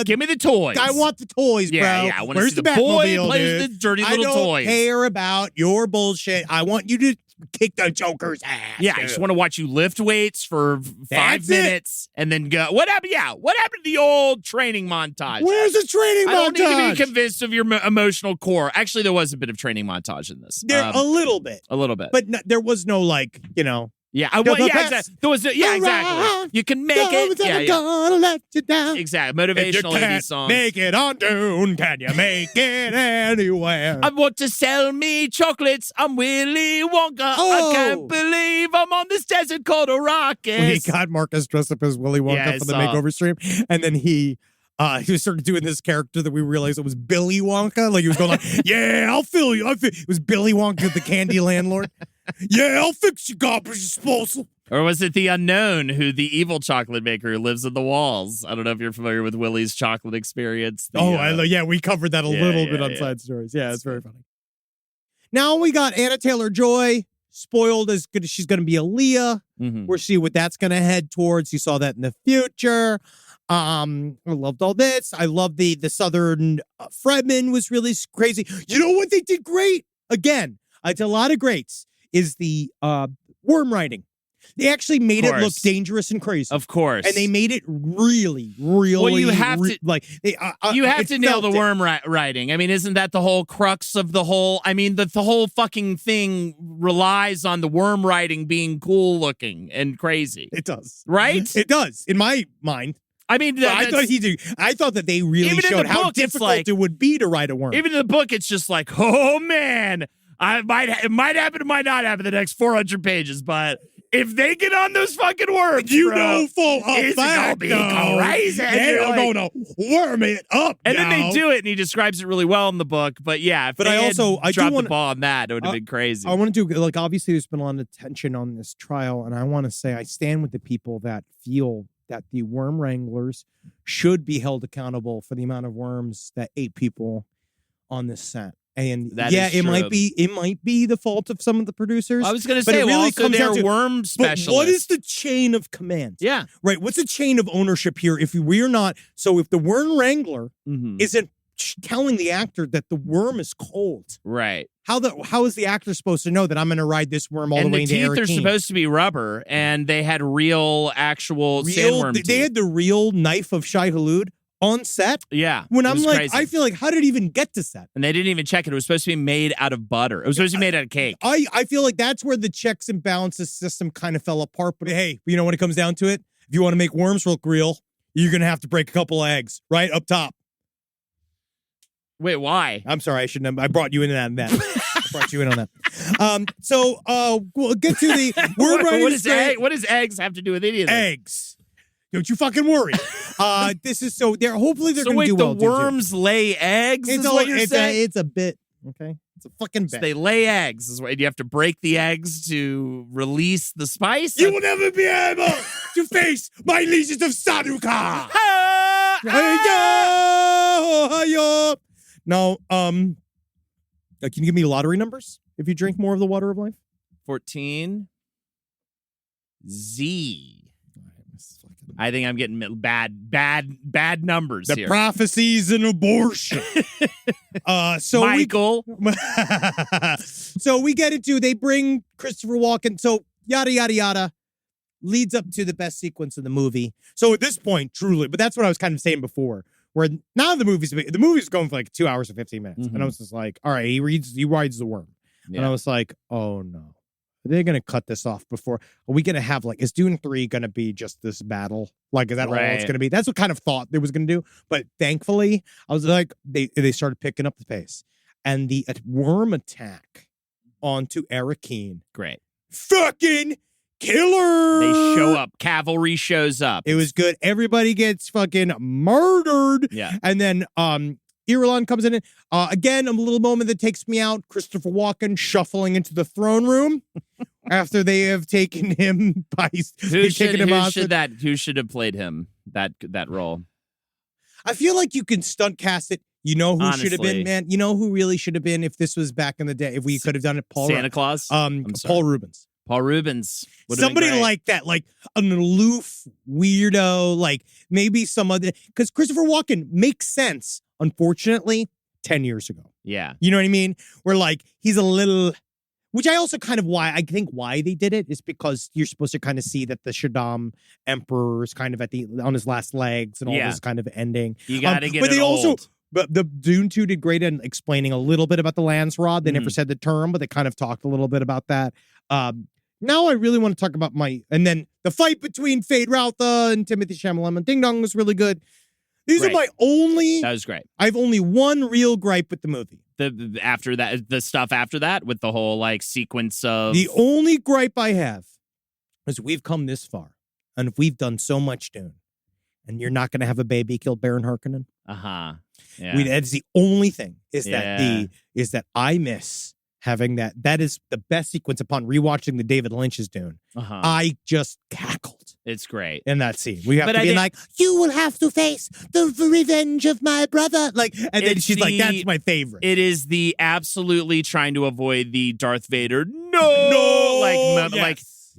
Give me the toys. I want the toys, bro. Yeah, I want to Where's see the the boy Batmobile, plays dude? the dirty little I don't toys. care about your bullshit. I want you to kick the Joker's ass. Yeah, dude. I just want to watch you lift weights for 5 That's minutes and then go. What happened? Yeah, what happened to the old training montage? Where's the training I don't montage? need to be convinced of your emotional core. Actually, there was a bit of training montage in this. There, a little bit. A little bit. But there was no Yeah, The exactly. best There was exactly. You can make it. Yeah, yeah. Gonna let you down. Exactly. If you Motivational indie can't songs. make it on Dune, can you make it anywhere? I want to sell me chocolates. I'm Willy Wonka. Oh. I can't believe I'm on this desert called Arrakis. When he got Marcus dressed up as Willy Wonka Yeah, I for the saw. makeover stream, and then he was sort of doing this character that we realized it was Billy Wonka. Like he was going like, "Yeah, I'll fill you." It was Billy Wonka, the candy landlord. Yeah, I'll fix your garbage disposal. Or was it the unknown, the evil chocolate maker who lives in the walls? I don't know if you're familiar with Willy's chocolate experience. We covered that a little bit on Side Stories. Yeah, it's very funny. Now we got Anna Taylor-Joy, spoiled as good as she's going to be Aaliyah. Mm-hmm. We'll see what that's going to head towards. You saw that in the future. I loved all this. I love the Southern Fredman was really crazy. You know what they did great? Again, it's a lot of greats, is the worm writing. They actually made it look dangerous and crazy. Of course. And they made it really, really, well, you have to you have it to nail the felt it. worm writing. I mean, isn't that the whole crux of the whole? I mean, the whole fucking thing relies on the worm writing being cool looking and crazy. It does, right? It does, in my mind. I mean, I thought that they really Even in showed the how book, it's difficult like- it would be to write a worm. Even in the book, it's just like, oh man, it might happen, it might not happen the next 400 pages, but if they get on those fucking worms, you bro, know for a it's gonna fact, be though, crazy. they are gonna worm it up. And then they now. do it, and he describes it really well in the book. But yeah, if But they I had do dropped wanna- the ball on that, it would have been crazy. I want to do, obviously there's been a lot of tension on this trial, and I want to say I stand with the people that feel that the worm wranglers should be held accountable for the amount of worms that ate people on this set. And That yeah, is it true. might be the fault of some of the producers. I was going to but say, it well, really also comes they're down to- worm But specialists. what is the chain of command? Yeah. Right. What's the chain of ownership here? If we're not, so if the worm wrangler Mhm. isn't telling the actor that the worm is cold, Right. how is the actor supposed to know that I'm going to ride this worm all And the way the into teeth Eric are Keane? supposed to be rubber, and they had actual sandworm teeth. They had the real knife of Shai Hulud on set. Yeah. When it I'm was like, crazy. I feel like, how did it even get to set? And they didn't even check it. It was supposed to be made out of butter. It was supposed to be made out of cake. I feel like that's where the checks and balances system kind of fell apart. But hey, you know, when it comes down to it, if you want to make worms look real, you're going to have to break a couple eggs right up top. Wait, why? I'm sorry, I shouldn't have. I brought you in on that. I brought you in on that. So we'll get to the worm writing. What does eggs have to do with any of this? Eggs. Don't you fucking worry. This is so. Hopefully they're So going to wait, do well. the worms lay eggs? It's Is what you're saying? it's a bit. Okay, it's a fucking bit. So they lay eggs. Is what you have to break the eggs to release the spice. You will never be able to face my legions of Saduka. No, can you give me lottery numbers if you drink more of the water of life? 14. Z. I think I'm getting bad numbers The here. prophecies and abortion. So Michael. So we get into, they bring Christopher Walken. So yada, yada, yada. leads up to the best sequence of the movie. So at this point, truly, but that's what I was kind of saying before, where now the movie's going for like 2 hours and 15 minutes. And I was just like, all right, he rides the worm. Yeah. And I was like, oh no. Are they going to cut this off before? Are we going to have is Dune 3 going to be just this battle? Like, is that all it's going to be? That's what kind of thought they was going to do. But thankfully, I was like, they started picking up the pace. And the worm attack onto Arakeen. Great. Fucking killer. They show up. Cavalry shows up. It was good. Everybody gets fucking murdered. Yeah. And then Irulan comes in. Again, a little moment that takes me out. Christopher Walken shuffling into the throne room after they have taken him by Who should have played him that role? I feel like you can stunt cast it. You know who should have been, man? You know who really should have been if this was back in the day? If we could have done it, Santa Claus? Paul Rubens. Paul Rubens. Somebody like that, like an aloof weirdo, like maybe some other, because Christopher Walken makes sense, unfortunately, 10 years ago. Yeah. You know what I mean? Where like he's a little, which I also kind of why they did it is because you're supposed to kind of see that the Shaddam Emperor is kind of on his last legs and all this kind of ending. You got to get but it they also. old. But the Dune 2 did great in explaining a little bit about the Lance Rod. They never said the term, but they kind of talked a little bit about that. Now I really want to talk about and then the fight between Fade Routha and Timothy Chalamet and Ding Dong was really good. These are my only. That was great. I have only one real gripe with the movie. The stuff after that with the whole sequence of. The only gripe I have is we've come this far, and if we've done so much Dune, and you're not going to have a baby kill Baron Harkonnen. Yeah. That's the only thing is that I miss having that. That is the best sequence upon rewatching the David Lynch's Dune. I just cackled. It's great. In that scene. We have to be like, you will have to face the revenge of my brother. And then she's like, that's my favorite. It is the absolutely trying to avoid the Darth Vader.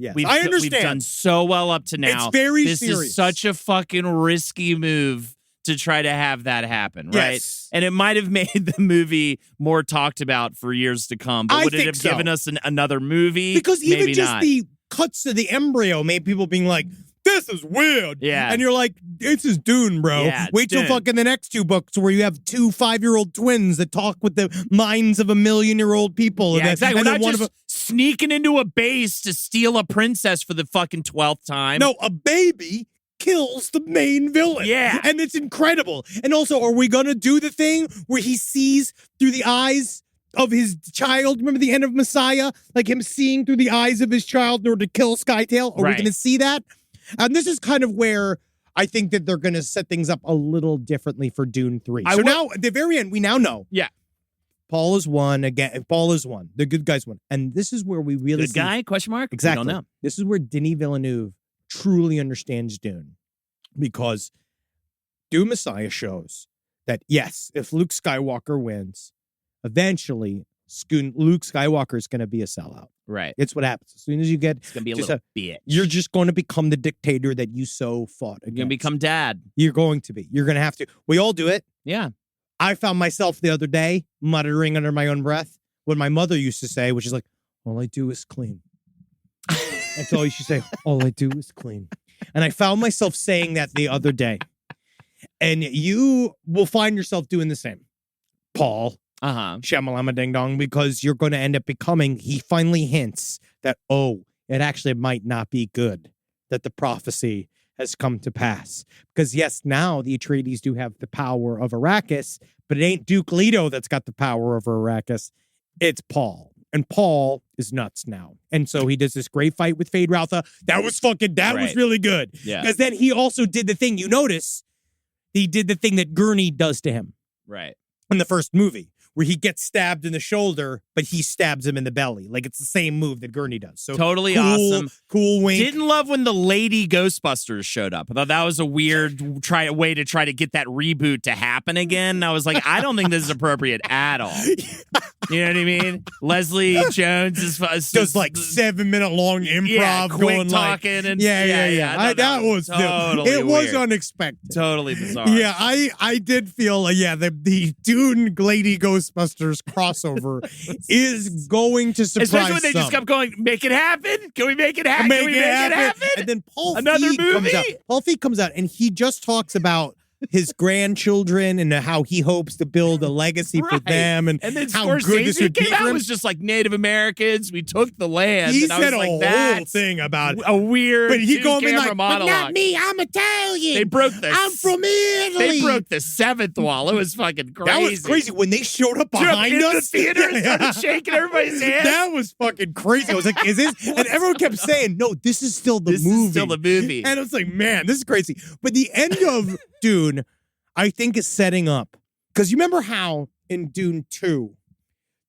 Yes, We've I understand. We've done so well up to now. It's very this serious. Is such a fucking risky move to try to have that happen, right? Yes. And it might have made the movie more talked about for years to come. But would it have given us another movie? Because even Maybe just not. the cuts to the embryo made people being like, this is weird. Yeah. And you're like, this is Dune, bro. Yeah, Wait till Dune. fucking the next two books where you have 2 5-year-old twins that talk with the minds of 1 million-year-old people. Yeah, exactly. And We're then not one just of sneaking into a base to steal a princess for the fucking 12th time. No, a baby kills the main villain. Yeah. And it's incredible. And also, are we going to do the thing where he sees through the eyes of his child? Remember the end of Messiah? Like him seeing through the eyes of his child in order to kill Skytail? Are we going to see that? And this is kind of where I think that they're going to set things up a little differently for Dune 3. Now, at the very end, we now know. Yeah. Paul is one again. Paul is one. The good guys won. And this is where we really Good guy? Question mark? Exactly. We don't know. This is where Denis Villeneuve truly understands Dune. Because Dune Messiah shows that, yes, if Luke Skywalker wins, eventually Luke Skywalker is going to be a sellout. Right. It's what happens. As soon as you get... It's going to be a little bitch. You're just going to become the dictator that you so fought against. You're going to become dad. You're going to be. You're going to have to. We all do it. Yeah. I found myself the other day muttering under my own breath what my mother used to say, which is like, all I do is clean. That's all you should say. All I do is clean. And I found myself saying that the other day. And you will find yourself doing the same. Paul. Shamalama Ding Dong, because you're going to end up becoming, he finally hints that, it actually might not be good that the prophecy has come to pass. Because yes, now the Atreides do have the power of Arrakis, but it ain't Duke Leto that's got the power over Arrakis. It's Paul. And Paul is nuts now. And so he does this great fight with Fade Routha. That was was really good. Yeah. Because then he also did the thing, you notice, he did the thing that Gurney does to him. Right. In the first movie, where he gets stabbed in the shoulder, but he stabs him in the belly. Like, it's the same move that Gurney does. So totally awesome. Cool wink. Didn't love when the lady Ghostbusters showed up. I thought that was a weird way to try to get that reboot to happen again. I was like, I don't think this is appropriate at all. You know what I mean? Leslie Jones is does like 7-minute long improv quick going talking and yeah. That was totally it weird. was unexpected. Totally bizarre. Yeah, I did feel the Dune lady Ghostbusters Ghostbusters crossover is going to surprise Especially when they just some. kept going, make it happen. Can we make it happen? Can we make it happen? And then Paul Another Feig comes movie? out. Paul Feig comes out and he just talks about his grandchildren and how he hopes to build a legacy for Right. them and then how good this Scorsese would be came for out him. was just like Native Americans. We took the land. He and I said was a like, whole that's thing about a weird but he going in two-camera like, monologue. but not me, I'm Italian. They broke the I'm from Italy. They broke the seventh wall. It was fucking crazy. That was crazy when they showed up Showed up behind in us. the theater and started shaking everybody's hands. That was fucking crazy. I was like, is this? And everyone kept saying, no, this is still the This movie. is still the movie. And I was like, man, this is crazy. But the end of Dune, I think, is setting up. Because you remember how in Dune 2,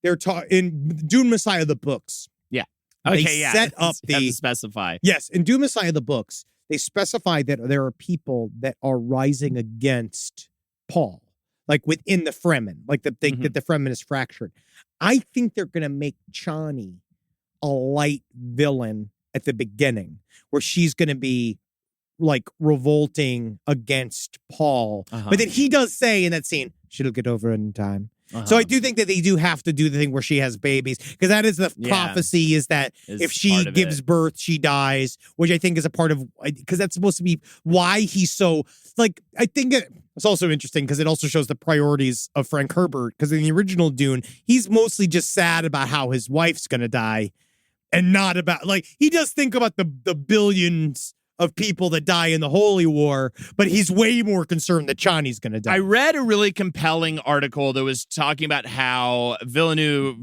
they're in Dune Messiah, the books. Yeah. They Okay, yeah. set up You have the- to specify. Yes, in Dune Messiah, the books, they specify that there are people that are rising against Paul, like within the Fremen, like that think that the Fremen is fractured. I think they're going to make Chani a light villain at the beginning, where she's going to be like revolting against Paul. But then he does say in that scene, she'll get over it in time. So I do think that they do have to do the thing where she has babies, because that is the prophecy, is that Is if she part of gives it. birth, she dies, which I think is a part of, because that's supposed to be why he's so, like, I think it's also interesting because it also shows the priorities of Frank Herbert, because in the original Dune, he's mostly just sad about how his wife's going to die and not about, like, he does think about the billions of people that die in the Holy War, but he's way more concerned that Chani's going to die. I read a really compelling article that was talking about how Villenueve,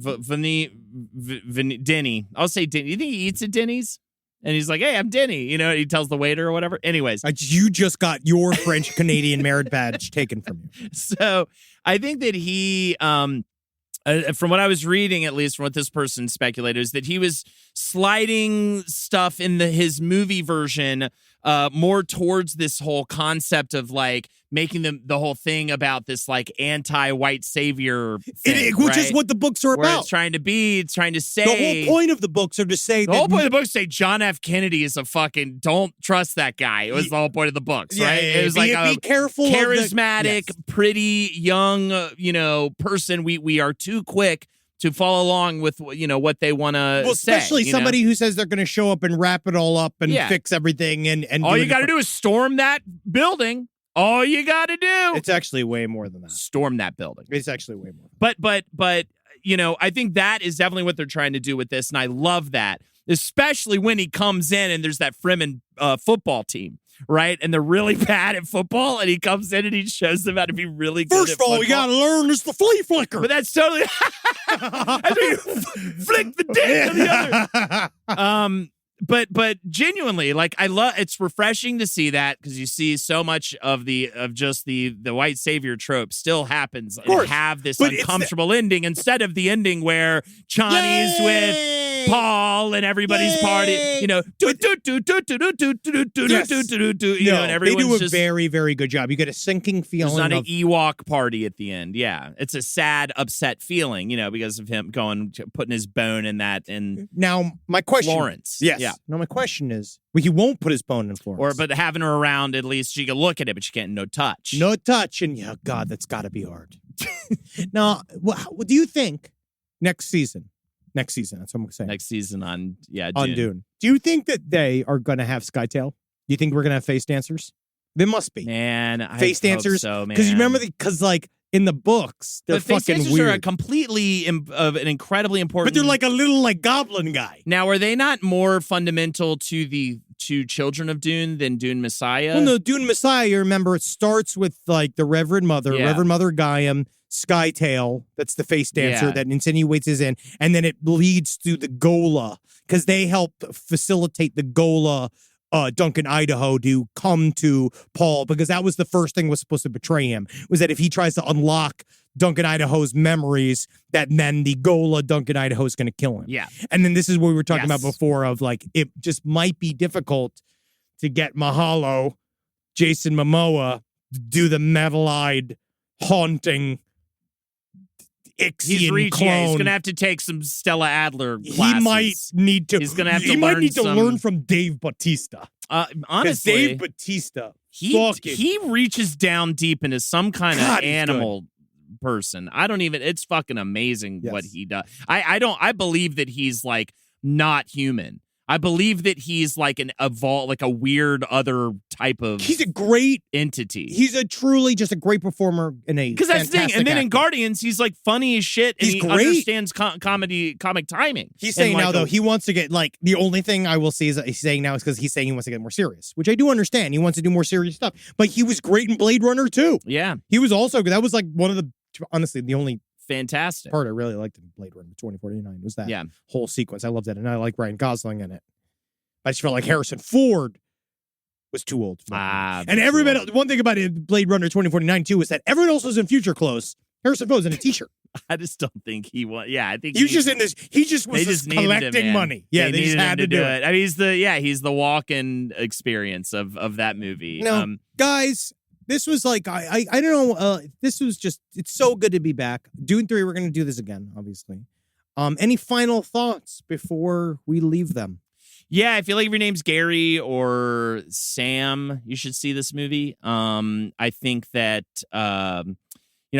Denny, I'll say Denny. You think he eats at Denny's? And he's like, hey, I'm Denny. You know, he tells the waiter or whatever. Anyways. You just got your French-Canadian merit badge taken from you. So I think that he, from what I was reading, at least from what this person speculated, is that he was sliding stuff in his movie version more towards this whole concept of like making the whole thing about this like anti-white savior thing, Which is right? what the books are Where about. it's trying to be. It's trying to say. The whole point of the books are to say The whole point of the books say John F. Kennedy is a fucking don't trust that guy. It was the whole point of the books, right? It was like be careful charismatic, pretty young, person. We are too quick to follow along with what they want to say. Especially somebody who says they're going to show up and wrap it all up and fix everything and all you got to do is storm that building. All you got to do. It's actually way more than that. Storm that building. It's actually way more. But I think that is definitely what they're trying to do with this, and I love that, especially when he comes in and there's that Fremen football team, right? And they're really bad at football, and he comes in and he shows them how to be really good. First of all, we got to learn is the flea flicker. But that's totally. I mean, flick the dick to the other. But genuinely, like, I love. It's refreshing to see that, because you see so much of just the white savior trope still happens and have this uncomfortable ending instead of the ending where Chani's with Paul and everybody's party. And everyone's they do a just very, very good job. You get a sinking feeling. It's not an of Ewok party at the end. Yeah, it's a sad, upset feeling, because of him putting his bone in that. And now my question, Florence, yes. yeah. Now my question is, well, he won't put his bone in Florence, But having her around, at least she can look at it, but she can't no touch. no touch, and yeah, God, that's got to be hard. Now, what do you think next season? Next season, that's what I'm saying. Next season on Dune. Do you think that they are going to have Skytail? Do you think we're going to have face dancers? There must be. Man, I face hope dancers. so, man. Because you remember, because like in the books, they're But face fucking dancers weird. are a completely of an incredibly important. But they're like a little like goblin guy. Now, are they not more fundamental to the two children of Dune than Dune Messiah? Well, no, Dune Messiah, you remember, it starts with like the Reverend Mother, Reverend Mother Gaiam, Skytail, that's the face dancer that insinuates his in, and then it leads to the Gola, because they help facilitate the Gola Duncan Idaho to come to Paul, because that was the first thing was supposed to betray him, was that if he tries to unlock Duncan Idaho's memories, that then the Gola Duncan Idaho is going to kill him. Yeah. And then this is what we were talking about before of like, it just might be difficult to get Mahalo, Jason Momoa, to do the metal-eyed, haunting Ixian clone. He's gonna have to take some Stella Adler classes. He might need to. He's gonna have to. He might need to learn from Dave Bautista. Honestly, Dave Bautista, he reaches down deep into some kind of animal person. It's fucking amazing Yes. what he does. I believe that he's like not human. I believe that he's like a weird other type of He's a great entity. He's a truly just a great performer in a Because that's the thing. And then in actor. Guardians, he's like funny as shit, and He's he great. understands comic timing. He's And, saying like, now, though, he wants to get, like, the only thing I will say is that he's saying now is because he's saying he wants to get more serious, which I do understand. He wants to do more serious stuff. But he was great in Blade Runner, too. Yeah, He was also, that was like one of the, honestly, the only fantastic. part I really liked in Blade Runner 2049 was that Yeah. whole sequence. I loved it. And I like Ryan Gosling in it. I just felt like Harrison Ford was too old for that. And everybody, one thing about it, Blade Runner 2049 too, is that everyone else was in future clothes. Harrison Ford was in a t-shirt. I just don't think he was. Yeah, I think He was just in this. He just was they just just needed him, collecting man. money. Yeah, they just needed had him to do it. I mean, he's the walk-in experience of that movie. No, guys, this was like I don't know. This was just, it's so good to be back. Dune 3, we're gonna do this again, obviously. Any final thoughts before we leave them? Yeah, I feel like if your name's Gary or Sam, you should see this movie. I think that I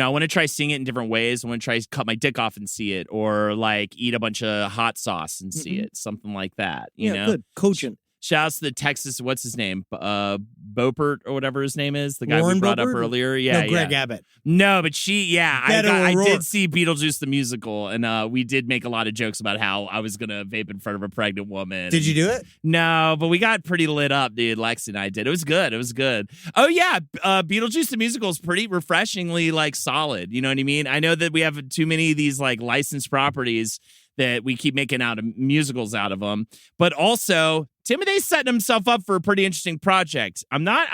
want to try seeing it in different ways. I want to try cut my dick off and see it, or like eat a bunch of hot sauce and see it, something like that. You know, good, cogent. Shouts to the Texas, what's his name? Beaupert or whatever his name is. The guy Warren we brought Beaupert? up earlier. Yeah, No, Greg Abbott. No, but I O'Rourke. did see Beetlejuice the musical, and we did make a lot of jokes about how I was going to vape in front of a pregnant woman. Did you do it? No, but we got pretty lit up, dude. Lexi and I did. It was good. Oh, yeah. Beetlejuice the musical is pretty refreshingly, like, solid. You know what I mean? I know that we have too many of these, like, licensed properties that we keep making out of musicals out of them. But also, Timothy's setting himself up for a pretty interesting project. I'm not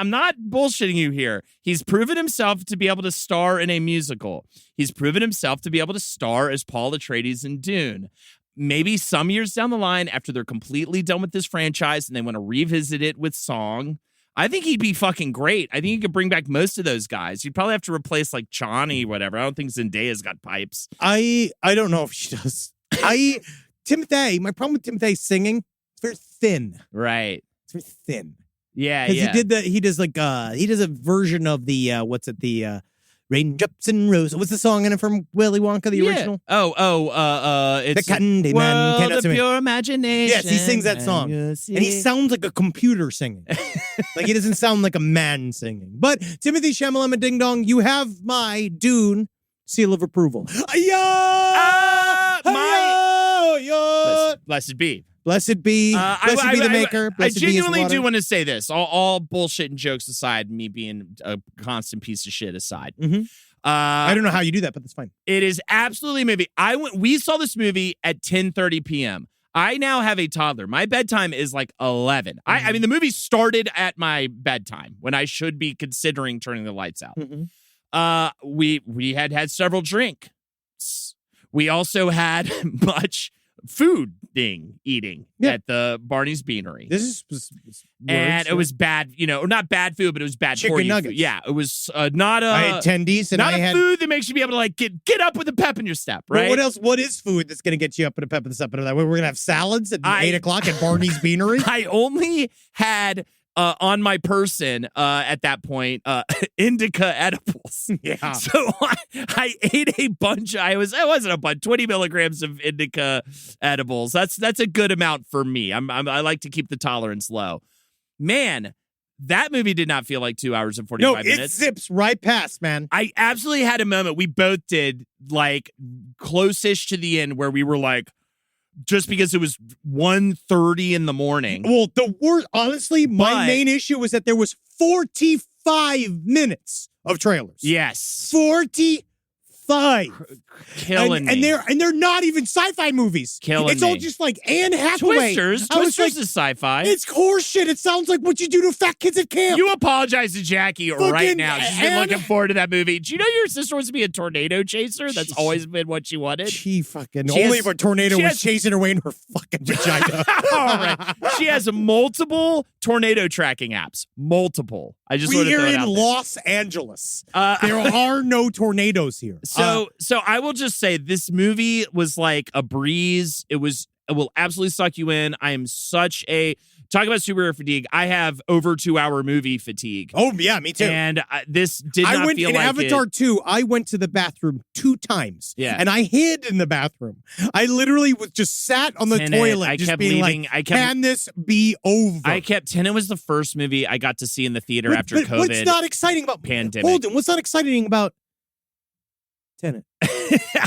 bullshitting you here. He's proven himself to be able to star in a musical. He's proven himself to be able to star as Paul Atreides in Dune. Maybe some years down the line, after they're completely done with this franchise and they want to revisit it with song, I think he'd be fucking great. I think he could bring back most of those guys. You'd probably have to replace like Chani, whatever. I don't think Zendaya's got pipes. I don't know if she does. Timothy, my problem with Timothy singing, it's very thin. Right. It's very thin. Yeah, Because yeah. he does a version of the Raindrops and Roses. What's the song in it from Willy Wonka, the original? It's The Candy Man came out World to of me. Pure Imagination. Yes, he sings that song. And he sounds like a computer singing. Like he doesn't sound like a man singing. But Timothy Chalamet Ding Dong, you have my Dune seal of approval. Blessed be. Blessed be. Blessed be the maker. I Blessed be his genuinely water. do want to say this. All bullshit and jokes aside, me being a constant piece of shit aside. Mhm. I don't know how you do that, but that's fine. It is absolutely a movie. We saw this movie at 10:30 p.m. I now have a toddler. My bedtime is like 11. I mean, the movie started at my bedtime when I should be considering turning the lights out. We had several drinks. We also had much eating at the Barney's Beanery. This was and it was bad, not bad food, but it was bad Chicken for you. nuggets. Food. Yeah, it was not a. I had tendies and not I a had food that makes you be able to like get up with a pep in your step, Well, right? what else? What is food that's going to get you up in a pep in the step? We're going to have salads at 8 o'clock at Barney's Beanery. I only had on my person at that point indica edibles. Yeah. So I ate a bunch. It wasn't a bunch. 20 milligrams of indica edibles. That's a good amount for me. I like to keep the tolerance low. Man, that movie did not feel like 2 hours and 45 minutes. It zips right past, man. I absolutely had a moment. We both did, like, close-ish to the end where we were like, just because it was 1:30 in the morning. Well, the worst, honestly, my main issue was that there was 45 minutes of trailers. Yes. 45. Killing and me. they're not even sci-fi movies. Killing It's all me. just like Anne Hathaway. Twisters. I was Twisters like, is sci-fi. it's horseshit. It sounds like what you do to fat kids at camp. You apologize to Jackie right Fucking now. She's been Anne- looking forward to that movie. Do you know your sister wants to be a tornado chaser? That's always been what she wanted. She fucking She only has- if a tornado she was has- chasing her way in her fucking vagina. All right. She has multiple tornado tracking apps. Multiple. I just want to We throw are it in out there. Los Angeles. There are no tornadoes here. So I will just say this movie was like a breeze. It will absolutely suck you in. I am such a Talk about superhero fatigue. I have over 2-hour movie fatigue. Oh, yeah, me too. And this did not went feel in like Avatar it. 2, I went to the bathroom 2 times. Yeah. And I hid in the bathroom. I literally was just sat on the Tenet, toilet, I just kept being leaving. like, can this be over? Tenet was the first movie I got to see in the theater But- after but COVID. What's not exciting about pandemic. Holden, what's not exciting about Tenet?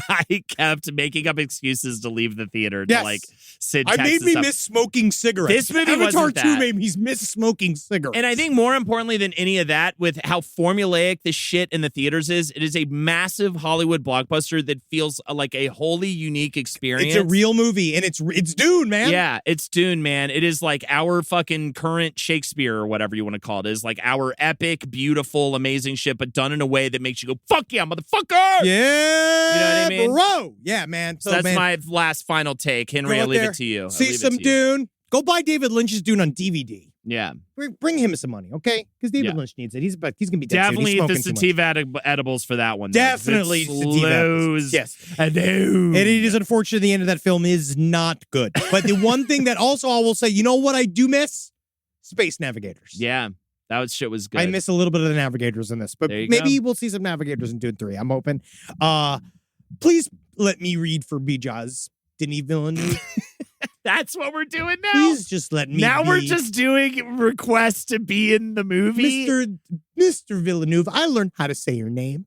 I kept making up excuses to leave the theater Yes. to like sit. I text made and me stuff. miss smoking cigarettes. This movie Avatar wasn't 2 that. made me miss smoking cigarettes. And I think more importantly than any of that, with how formulaic this shit in the theaters is, it is a massive Hollywood blockbuster that feels like a wholly unique experience. it's a real movie, and it's Dune, man. Yeah, it's Dune, man. It is like our fucking current Shakespeare or whatever you want to call it. It is like our epic, beautiful, amazing shit, but done in a way that makes you go, fuck yeah, motherfucker! Yeah. You know what I mean? Bro. Yeah, man. So that's man, my last final take. Henry, go I out leave there, it to you. I See leave it some to you. Dune. Go buy David Lynch's Dune on DVD. Yeah. Bring him some money, okay? Because David Yeah. Lynch needs it. He's gonna be dead soon. Definitely He's eat the smoking too much. sativa edibles for that one. though, 'cause Definitely it sativa edibles. slows Yes. a dude. And it is unfortunate the end of that film is not good. But the one thing that also I will say, you know what I do miss? Space Navigators. Yeah, that shit was good. I miss a little bit of the Navigators in this, but There you maybe go. we'll see some Navigators in Dune 3. I'm hoping. Please let me read for Bijaz, Denis Villeneuve. That's what we're doing now. Please just let me Now be. we're just doing requests to be in the movie. Mr. Villeneuve, I learned how to say your name.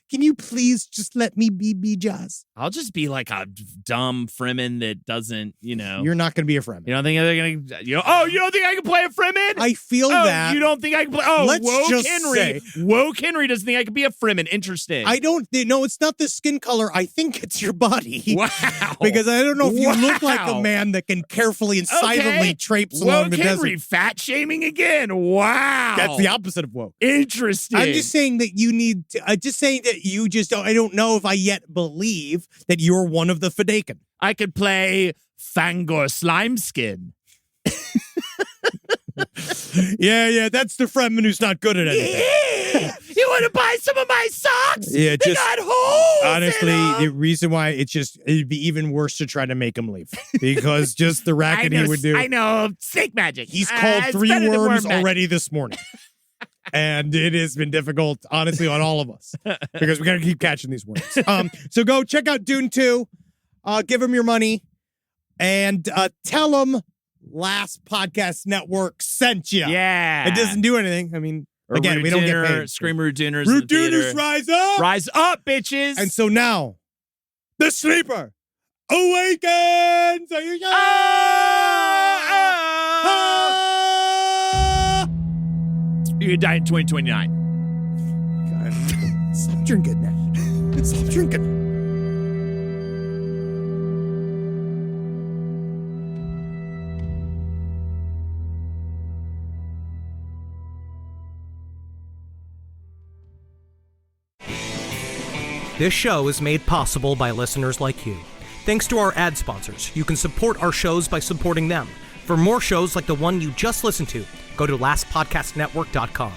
Can you please just let me be Bijaz? I'll just be like a dumb Fremen that doesn't, You're not going to be a Fremen. You don't think they're gonna? You don't think I can play a Fremen? I feel that. You don't think I can play? Oh, Let's woke just Henry. say- Woke Henry doesn't think I can be a Fremen. Interesting. I don't. No, it's not the skin color. I think it's your body. Wow. Because I don't know if you look like a Wow. man that can carefully and silently traipse along Woke the Henry desert. fat shaming again. Wow. That's the opposite of woke. Interesting. I'm just saying that you need to. I'm just saying that you just don't. I don't know if I yet believe that you're one of the Fadaken. I could play Fangor Slimeskin. Yeah, that's the Fremen who's not good at anything. Yeah. You want to buy some of my socks? Yeah, they just- got holes. Honestly, in 'em. the reason why it'd be even worse to try to make him leave because just the racket he would do. I know snake magic. He's called It's 3 better than worms worm magic. already this morning. And it has been difficult, honestly, on all of us because we got to keep catching these worms. So go check out Dune 2. Give him your money and tell him Last Podcast Network sent you. Yeah. It doesn't do anything. I mean, Or again, Root we don't Dinner, get paid. Scream Root Dinners. Root Diners rise up. Rise up, bitches. And so now, the sleeper awakens. Are you You could die in 2029. God, stop drinking that. Stop drinking. This show is made possible by listeners like you. Thanks to our ad sponsors, you can support our shows by supporting them. For more shows like the one you just listened to, go to lastpodcastnetwork.com.